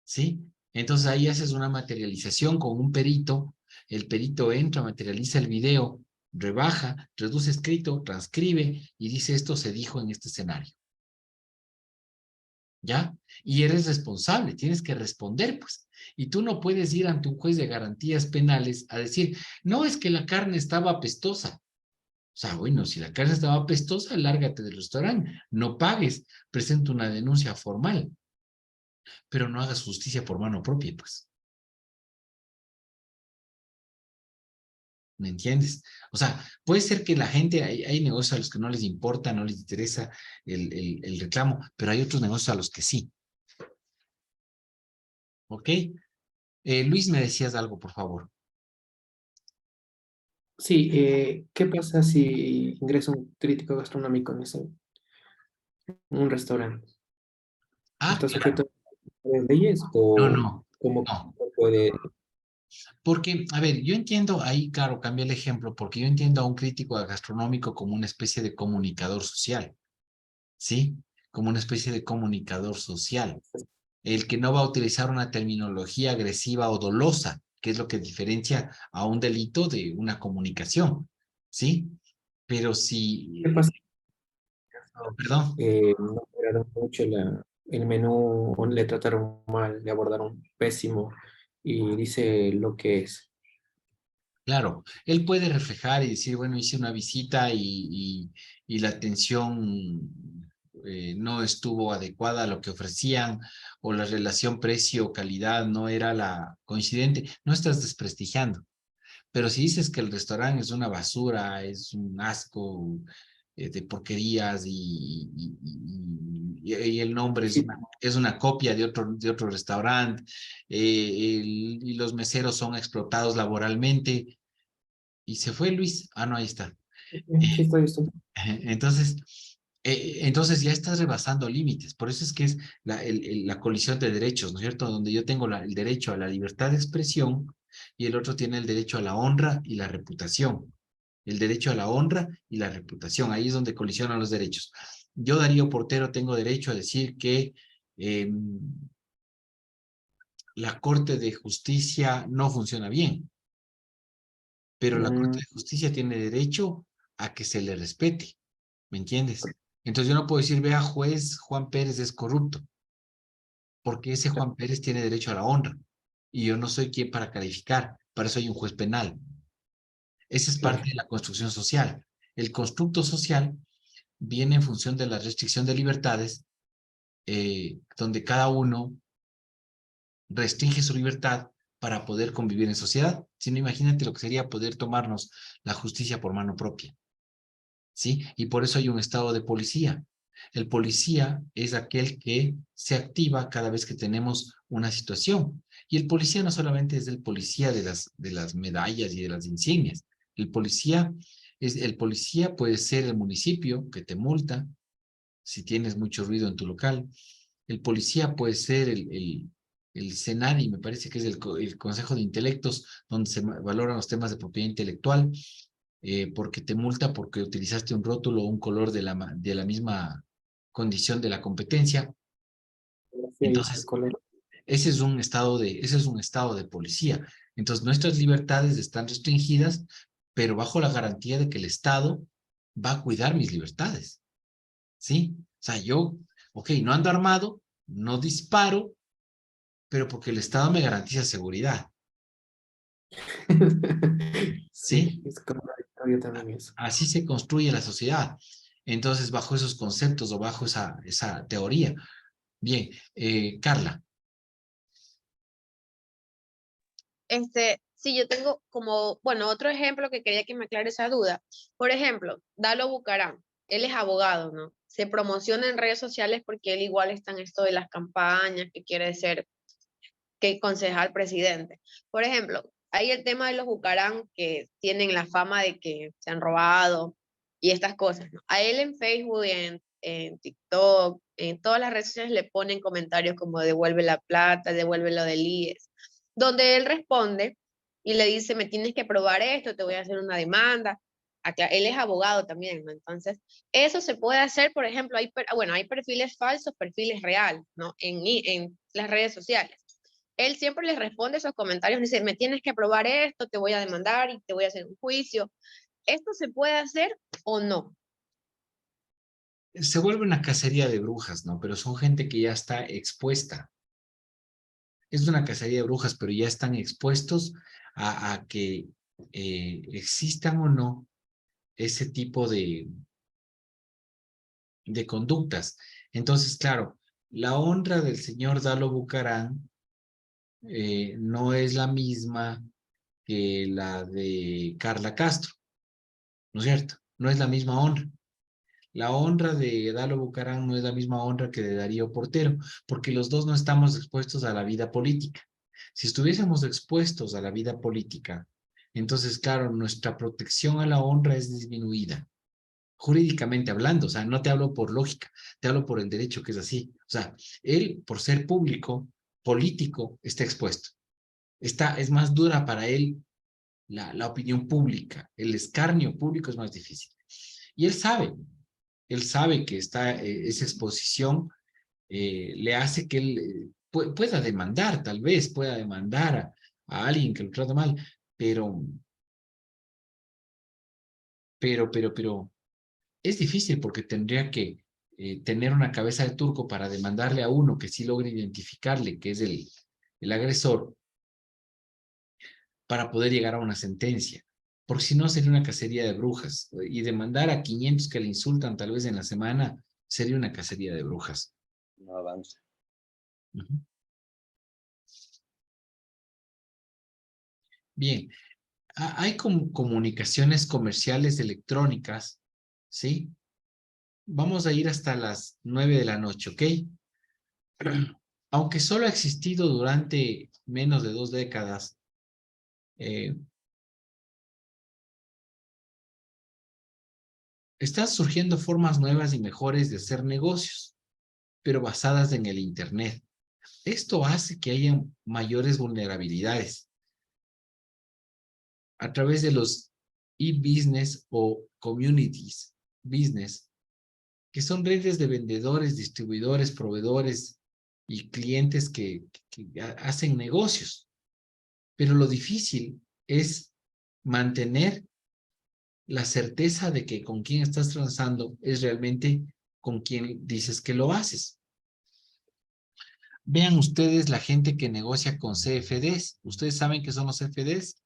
¿Sí? Entonces ahí haces una materialización con un perito, el perito entra, materializa el video, rebaja, reduce escrito, transcribe y dice esto se dijo en este escenario. ¿Ya? Y eres responsable, tienes que responder, pues. Y tú no puedes ir ante un juez de garantías penales a decir, no, es que la carne estaba apestosa. O sea, bueno, si la carne estaba apestosa, lárgate del restaurante, no pagues, presenta una denuncia formal, pero no hagas justicia por mano propia, pues. ¿Me entiendes? O sea, puede ser que la gente, hay negocios a los que no les importa, no les interesa el reclamo, pero hay otros negocios a los que sí. ¿Ok? Luis, me decías algo, por favor. Sí, ¿qué pasa si ingresa un crítico gastronómico en un restaurante? Ah, ¿Está claro. sujeto a las leyes No, o no, cómo no. puede? Porque, a ver, yo entiendo, ahí, claro, cambia el ejemplo, porque yo entiendo a un crítico gastronómico como una especie de comunicador social, ¿sí? Como una especie de comunicador social. El que no va a utilizar una terminología agresiva o dolosa, que es lo que diferencia a un delito de una comunicación, ¿sí? Pero ¿Qué si, pasa perdón, si no operaron mucho el menú o le trataron mal, le abordaron pésimo y dice lo que es? claro, él puede reflejar y decir, bueno, hice una visita y la atención no estuvo adecuada a lo que ofrecían o la relación precio-calidad no era la coincidente, no estás desprestigiando. Pero si dices que el restaurante es una basura, es un asco de porquerías y el nombre Sí, es una copia de otro restaurante y los meseros son explotados laboralmente y se fue Luis. Ah, no, ahí está. sí, estoy. Entonces, entonces ya estás rebasando límites. Por eso es que es la colisión de derechos, ¿no es cierto? Donde yo tengo el derecho a la libertad de expresión y el otro tiene el derecho a la honra y la reputación. El derecho a la honra y la reputación. Ahí es donde colisionan los derechos. Yo, Darío Portero, tengo derecho a decir que eh, la Corte de Justicia no funciona bien, pero la Corte Mm, de Justicia tiene derecho a que se le respete. ¿Me entiendes? Entonces yo no puedo decir, vea, juez Juan Pérez es corrupto, porque ese Juan Pérez tiene derecho a la honra. Y yo no soy quien para calificar, para eso hay un juez penal. Esa es claro. parte de la construcción social. El constructo social viene en función de la restricción de libertades, donde cada uno restringe su libertad para poder convivir en sociedad. Si no, imagínate lo que sería poder tomarnos la justicia por mano propia. ¿Sí? Y por eso hay un estado de policía. El policía es aquel que se activa cada vez que tenemos una situación. Y el policía no solamente es el policía de las medallas y de las insignias. El policía puede ser el municipio que te multa si tienes mucho ruido en tu local. El policía puede ser el CENADI, me parece que es el Consejo de Intelectos, donde se valoran los temas de propiedad intelectual porque te multa porque utilizaste un rótulo o un color de la misma condición de la competencia. Sí, el Entonces, colegio. ese es un estado de policía. Entonces, nuestras libertades están restringidas, pero bajo la garantía de que el Estado va a cuidar mis libertades. ¿Sí? O sea, yo, ok, no ando armado, no disparo, pero porque el Estado me garantiza seguridad. Sí, ¿Sí? es contradictorio también eso. Así se construye la sociedad. Entonces, bajo esos conceptos o bajo esa teoría. Bien, Carla. Sí, yo tengo como, bueno, otro ejemplo que quería que me aclare esa duda. Por ejemplo, Dalo Bucaram. él es abogado, ¿no? Se promociona en redes sociales porque él igual está en esto de las campañas, que quiere ser que concejal presidente. Por ejemplo, hay el tema de los Bucarán que tienen la fama de que se han robado y estas cosas, ¿no? A él en Facebook, en TikTok, en todas las redes sociales le ponen comentarios como devuelve la plata, devuelve lo del IES, donde él responde y le dice, me tienes que probar esto, te voy a hacer una demanda. Él es abogado también, ¿no? Entonces, eso se puede hacer, por ejemplo, hay perfiles falsos, perfiles reales, ¿no? En las redes sociales. Él siempre les responde esos comentarios, dice, me tienes que probar esto, te voy a demandar y te voy a hacer un juicio. ¿Esto se puede hacer o no? Se vuelve una cacería de brujas, ¿no? Pero son gente que ya está expuesta. Es una cacería de brujas, pero ya están expuestos a que existan o no ese tipo de conductas. Entonces, claro, la honra del señor Dalo Bucarán no es la misma que la de Carla Castro, ¿no es cierto? No es la misma honra. La honra de Dalo Bucarán no es la misma honra que de Darío Portero, porque los dos no estamos expuestos a la vida política. Si estuviésemos expuestos a la vida política, entonces, claro, nuestra protección a la honra es disminuida, jurídicamente hablando. O sea, no te hablo por lógica, te hablo por el derecho, que es así. O sea, él, por ser público, político, está expuesto. Es más dura para él la opinión pública, el escarnio público es más difícil. Y él sabe que esa exposición le hace que él pueda demandar, tal vez pueda demandar a alguien que lo trata mal, pero es difícil porque tendría que tener una cabeza de turco para demandarle a uno que sí logre identificarle que es el agresor para poder llegar a una sentencia. Porque si no sería una cacería de brujas. Y demandar a 500 que le insultan tal vez en la semana sería una cacería de brujas. No avanza. Bien, hay comunicaciones comerciales electrónicas, ¿sí? Vamos a ir hasta las 9 de la noche, ¿ok? Aunque solo ha existido durante menos de 2 décadas, están surgiendo formas nuevas y mejores de hacer negocios, pero basadas en el Internet. Esto hace que haya mayores vulnerabilidades. A través de los e-business o communities business, que son redes de vendedores, distribuidores, proveedores y clientes que hacen negocios. Pero lo difícil es mantener la certeza de que con quien estás transando es realmente con quien dices que lo haces. Vean ustedes la gente que negocia con CFDs. ¿Ustedes saben qué son los CFDs?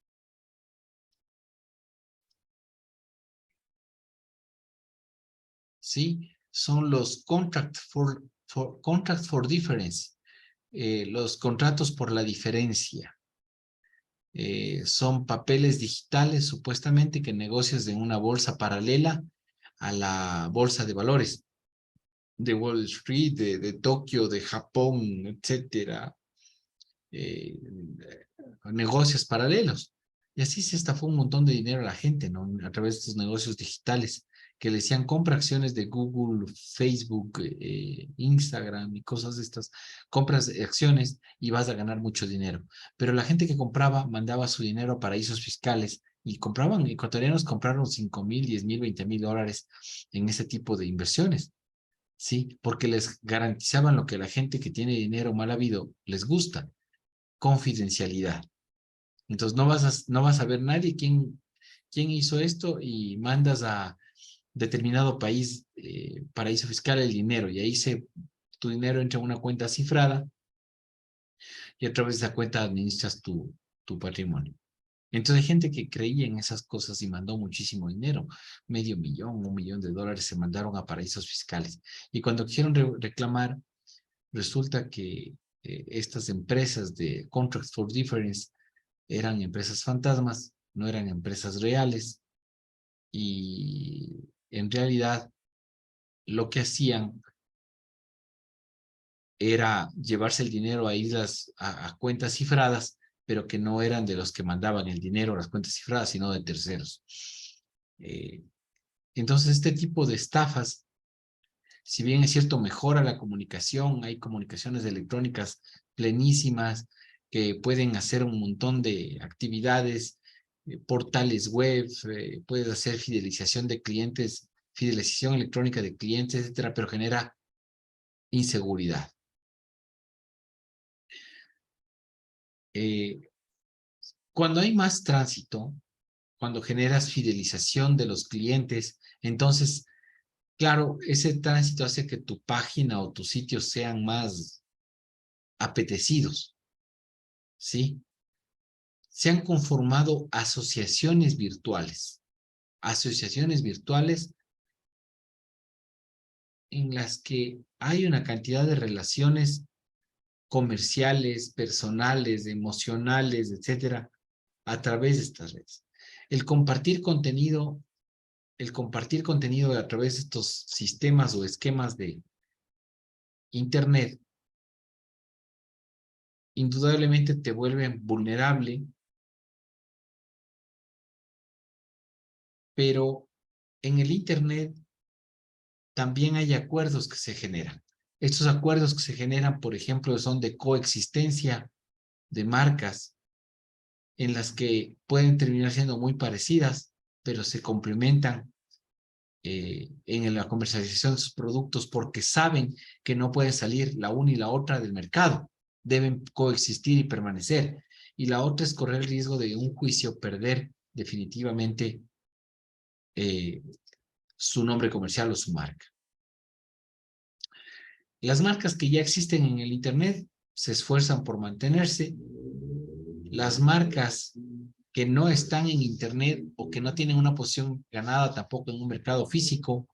Sí, son los contract for difference, los contratos por la diferencia. Son papeles digitales supuestamente que negocias en una bolsa paralela a la bolsa de valores de Wall Street, de Tokio, de Japón, etcétera. Negocios paralelos. Y así se estafó un montón de dinero a la gente, ¿no? A través de estos negocios digitales que le decían compra acciones de Google, Facebook, Instagram y cosas de estas. Compras acciones y vas a ganar mucho dinero. Pero la gente que compraba mandaba su dinero a paraísos fiscales y compraban, ecuatorianos compraron 5,000, 10,000, 20,000 dólares en ese tipo de inversiones. Sí, porque les garantizaban lo que la gente que tiene dinero mal habido les gusta, confidencialidad. Entonces no vas a ver nadie quién hizo esto y mandas a determinado país, paraíso fiscal, el dinero y ahí tu dinero entra en una cuenta cifrada y a través de esa cuenta administras tu patrimonio. Entonces hay gente que creía en esas cosas y mandó muchísimo dinero, $500,000, $1,000,000 se mandaron a paraísos fiscales. Y cuando quisieron reclamar, resulta que estas empresas de Contracts for Difference eran empresas fantasmas, no eran empresas reales y en realidad lo que hacían era llevarse el dinero a islas, a cuentas cifradas, pero que no eran de los que mandaban el dinero a las cuentas cifradas, sino de terceros. Entonces, este tipo de estafas, si bien es cierto, mejora la comunicación, hay comunicaciones electrónicas plenísimas que pueden hacer un montón de actividades, portales web, puedes hacer fidelización de clientes, fidelización electrónica de clientes, etcétera, pero genera inseguridad. Cuando hay más tránsito, cuando generas fidelización de los clientes, entonces, claro, ese tránsito hace que tu página o tus sitios sean más apetecidos, ¿sí? Se han conformado asociaciones virtuales en las que hay una cantidad de relaciones comerciales, personales, emocionales, etcétera, a través de estas redes. El compartir contenido a través de estos sistemas o esquemas de Internet indudablemente te vuelven vulnerable, pero en el Internet también hay acuerdos que se generan. Estos acuerdos que se generan, por ejemplo, son de coexistencia de marcas en las que pueden terminar siendo muy parecidas, pero se complementan en la comercialización de sus productos porque saben que no puede salir la una y la otra del mercado. Deben coexistir y permanecer. Y la otra es correr el riesgo de un juicio perder definitivamente su nombre comercial o su marca. Las marcas que ya existen en el Internet se esfuerzan por mantenerse. Las marcas que no están en Internet o que no tienen una posición ganada tampoco en un mercado físico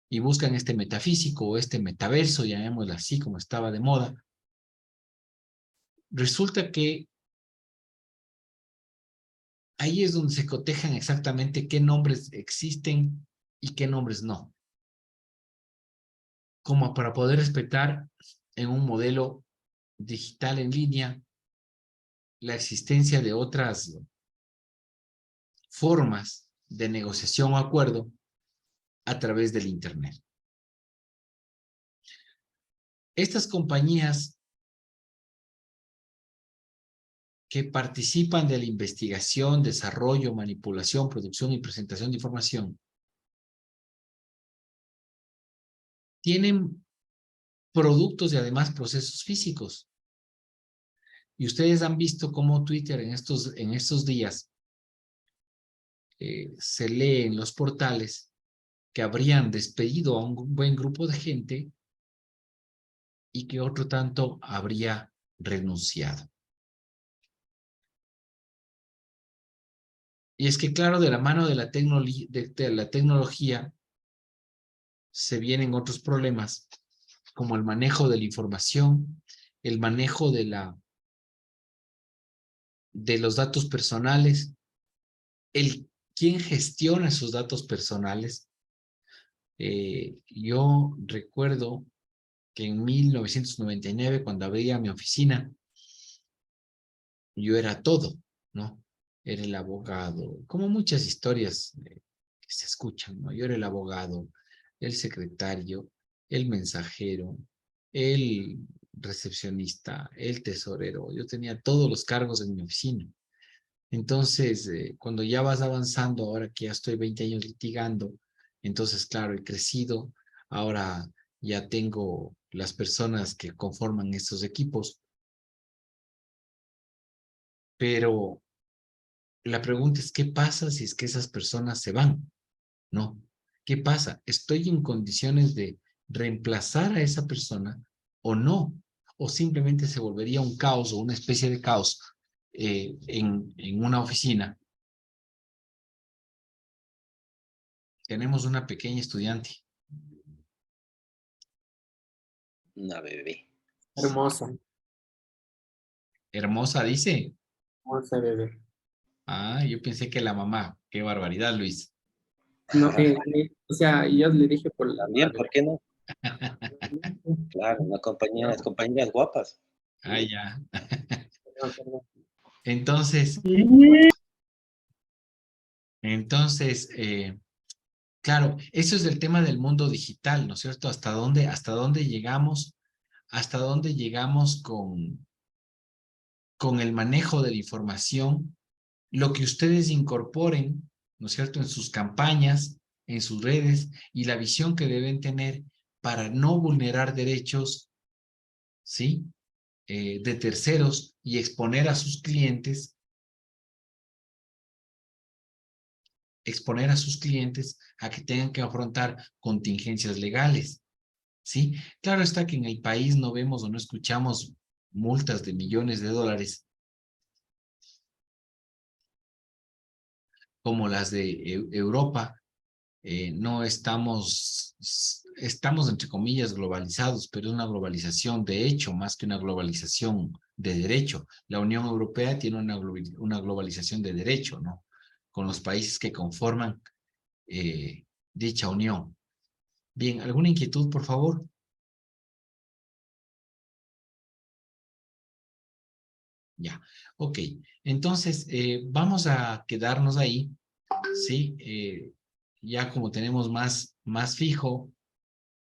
y buscan este metafísico o este metaverso, llamémoslo así como estaba de moda, resulta que ahí es donde se cotejan exactamente qué nombres existen y qué nombres no. Como para poder respetar en un modelo digital en línea la existencia de otras formas de negociación o acuerdo a través del Internet. Estas compañías que participan de la investigación, desarrollo, manipulación, producción y presentación de información tienen productos y además procesos físicos. Y ustedes han visto cómo Twitter en estos días se lee en los portales que habrían despedido a un buen grupo de gente y que otro tanto habría renunciado. Y es que, claro, de la mano de la tecnología se vienen otros problemas, como el manejo de la información, el manejo de los datos personales, quién gestiona esos datos personales. Yo recuerdo que en 1999, cuando abría mi oficina, yo era todo, ¿no? Era el abogado, como muchas historias que se escuchan, ¿no? Yo era el abogado, el secretario, el mensajero, el recepcionista, el tesorero. Yo tenía todos los cargos en mi oficina. Entonces, cuando ya vas avanzando, ahora que ya estoy 20 años litigando, entonces, claro, he crecido, ahora ya tengo las personas que conforman estos equipos, pero la pregunta es, ¿qué pasa si es que esas personas se van? ¿No? ¿Qué pasa? ¿Estoy en condiciones de reemplazar a esa persona o no? ¿O simplemente se volvería un caos o una especie de caos en una oficina? Tenemos una pequeña estudiante. Una bebé. Hermosa. Hermosa, dice. Hermosa bebé. Ah, yo pensé que la mamá. Qué barbaridad, Luis. No, o sea, yo le dije por También, ¿por qué no? Claro, las compañías guapas. Ah, Sí. ya. Perdón. Entonces, claro, eso es el tema del mundo digital, ¿no es cierto? Hasta dónde llegamos con el manejo de la información, lo que ustedes incorporen, ¿no es cierto?, en sus campañas, en sus redes y la visión que deben tener para no vulnerar derechos, ¿sí? De terceros y exponer a sus clientes a que tengan que afrontar contingencias legales, ¿sí? Claro está que en el país no vemos o no escuchamos multas de millones de dólares como las de Europa. No estamos entre comillas globalizados, pero es una globalización de hecho más que una globalización de derecho. La Unión Europea tiene una globalización de derecho, ¿no? Con los países que conforman dicha unión. Bien, ¿alguna inquietud, por favor? Ya, ok. Entonces, vamos a quedarnos ahí, ¿sí? Ya como tenemos más fijo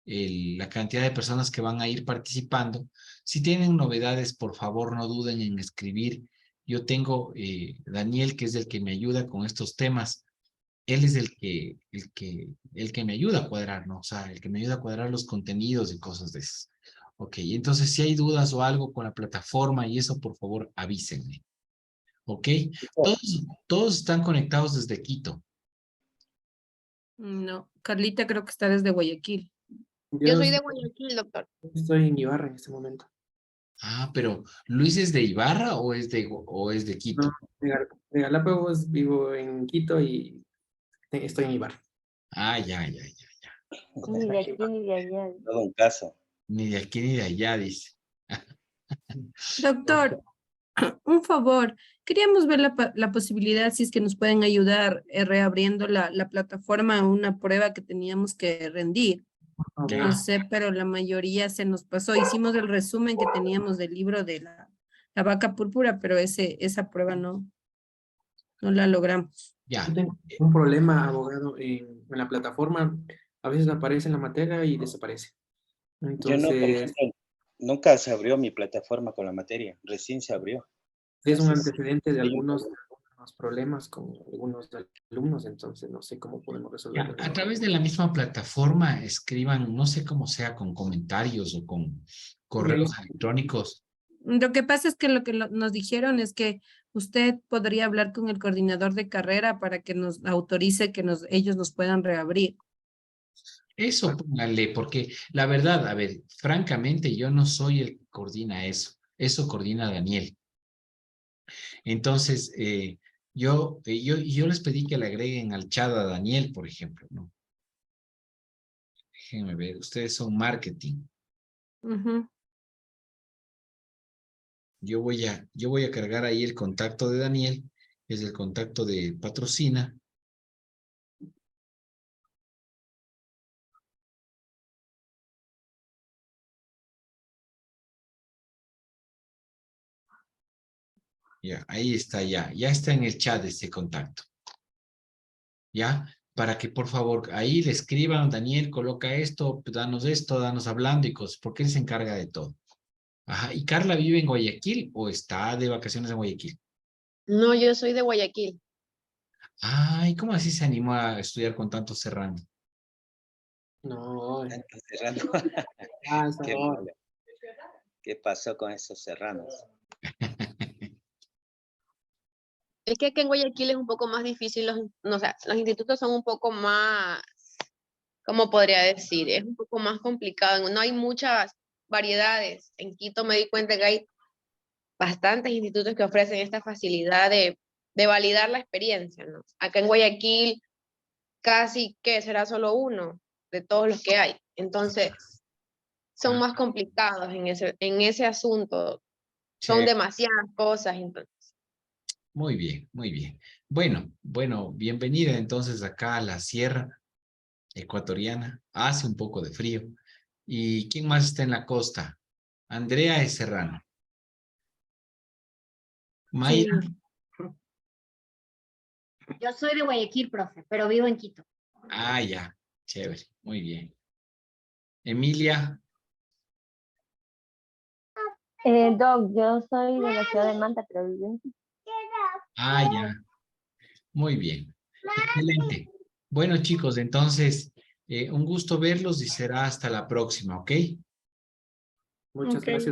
la cantidad de personas que van a ir participando. Si tienen novedades, por favor, no duden en escribir. Yo tengo Daniel, que es el que me ayuda con estos temas. Él es el que me ayuda a cuadrar, ¿no? O sea, el que me ayuda a cuadrar los contenidos y cosas de esas. Ok, entonces si hay dudas o algo con la plataforma y eso, por favor, avísenme. Ok, todos están conectados desde Quito. No, Carlita creo que está desde Guayaquil. Yo soy de Guayaquil, doctor. Estoy en Ibarra en este momento. Ah, pero ¿Luis es de Ibarra o es de Quito? No, de Galápagos vivo en Quito y estoy en Ibarra. Ah, ya, ya, ya. Ni de aquí ni de allá. Todo un caso. Ni de aquí ni de allá, dice. Doctor, un favor, queríamos ver la posibilidad, si es que nos pueden ayudar reabriendo la plataforma a una prueba que teníamos que rendir. Por Ya. No favor. sé, pero la mayoría se nos pasó. Hicimos el resumen que teníamos del libro de la vaca púrpura, pero esa prueba no la logramos. Ya. Yo tengo un problema, abogado, en la plataforma. A veces aparece en la materia y desaparece. Yo no, por Entonces, ejemplo, nunca se abrió mi plataforma con la materia. Recién se abrió. es un Entonces, antecedente de hay un algunos problema. problemas con algunos alumnos, entonces no sé cómo podemos Ya, resolverlo. a través de la misma plataforma escriban, no sé cómo sea, con comentarios o con Y ahí correos electrónicos. Lo que pasa es que lo que nos dijeron es que usted podría hablar con el coordinador de carrera para que nos autorice que ellos nos puedan reabrir. Eso póngale, porque la verdad, a ver, francamente, yo no soy el que coordina eso. Eso coordina Daniel. Entonces, yo les pedí que le agreguen al chat a Daniel, por ejemplo, ¿no? Déjenme ver, ustedes son marketing. Ujú. Yo voy a cargar ahí el contacto de Daniel, es el contacto de Patrocina. Ya, ahí está, ya está en el chat ese contacto. ¿Ya? Para que por favor ahí le escriban, Daniel, coloca esto, danos hablando y cosas, porque él se encarga de todo. Ajá, ¿y Carla vive en Guayaquil o está de vacaciones en Guayaquil? No, yo soy de Guayaquil. Ay, ¿cómo así se animó a estudiar con tanto serrano? No, Tanto serrano. esa Qué hora. malo. ¿Qué pasó con esos serranos? Es que aquí en Guayaquil es un poco más difícil, no, o sea, los institutos son un poco más, ¿cómo podría decir? Es un poco más complicado, no hay muchas variedades. En Quito me di cuenta que hay bastantes institutos que ofrecen esta facilidad de validar la experiencia, ¿no? Acá en Guayaquil casi que será solo uno de todos los que hay. Entonces, son más complicados en ese asunto. Son Che, demasiadas cosas. Entonces. Muy bien, muy bien. Bueno, bienvenida entonces acá a la sierra ecuatoriana. Hace un poco de frío. ¿Y quién más está en la costa? Andrea es Serrano. Mayra. Sí. Yo soy de Guayaquil, profe, pero vivo en Quito. Ah, ya. Chévere. Muy bien. Emilia. Doc, yo soy de la ciudad de Manta, pero vivo en Quito. Ah, ya. Muy bien. Excelente. Bueno, chicos, entonces, un gusto verlos y será hasta la próxima, ¿ok? Muchas Ok. gracias.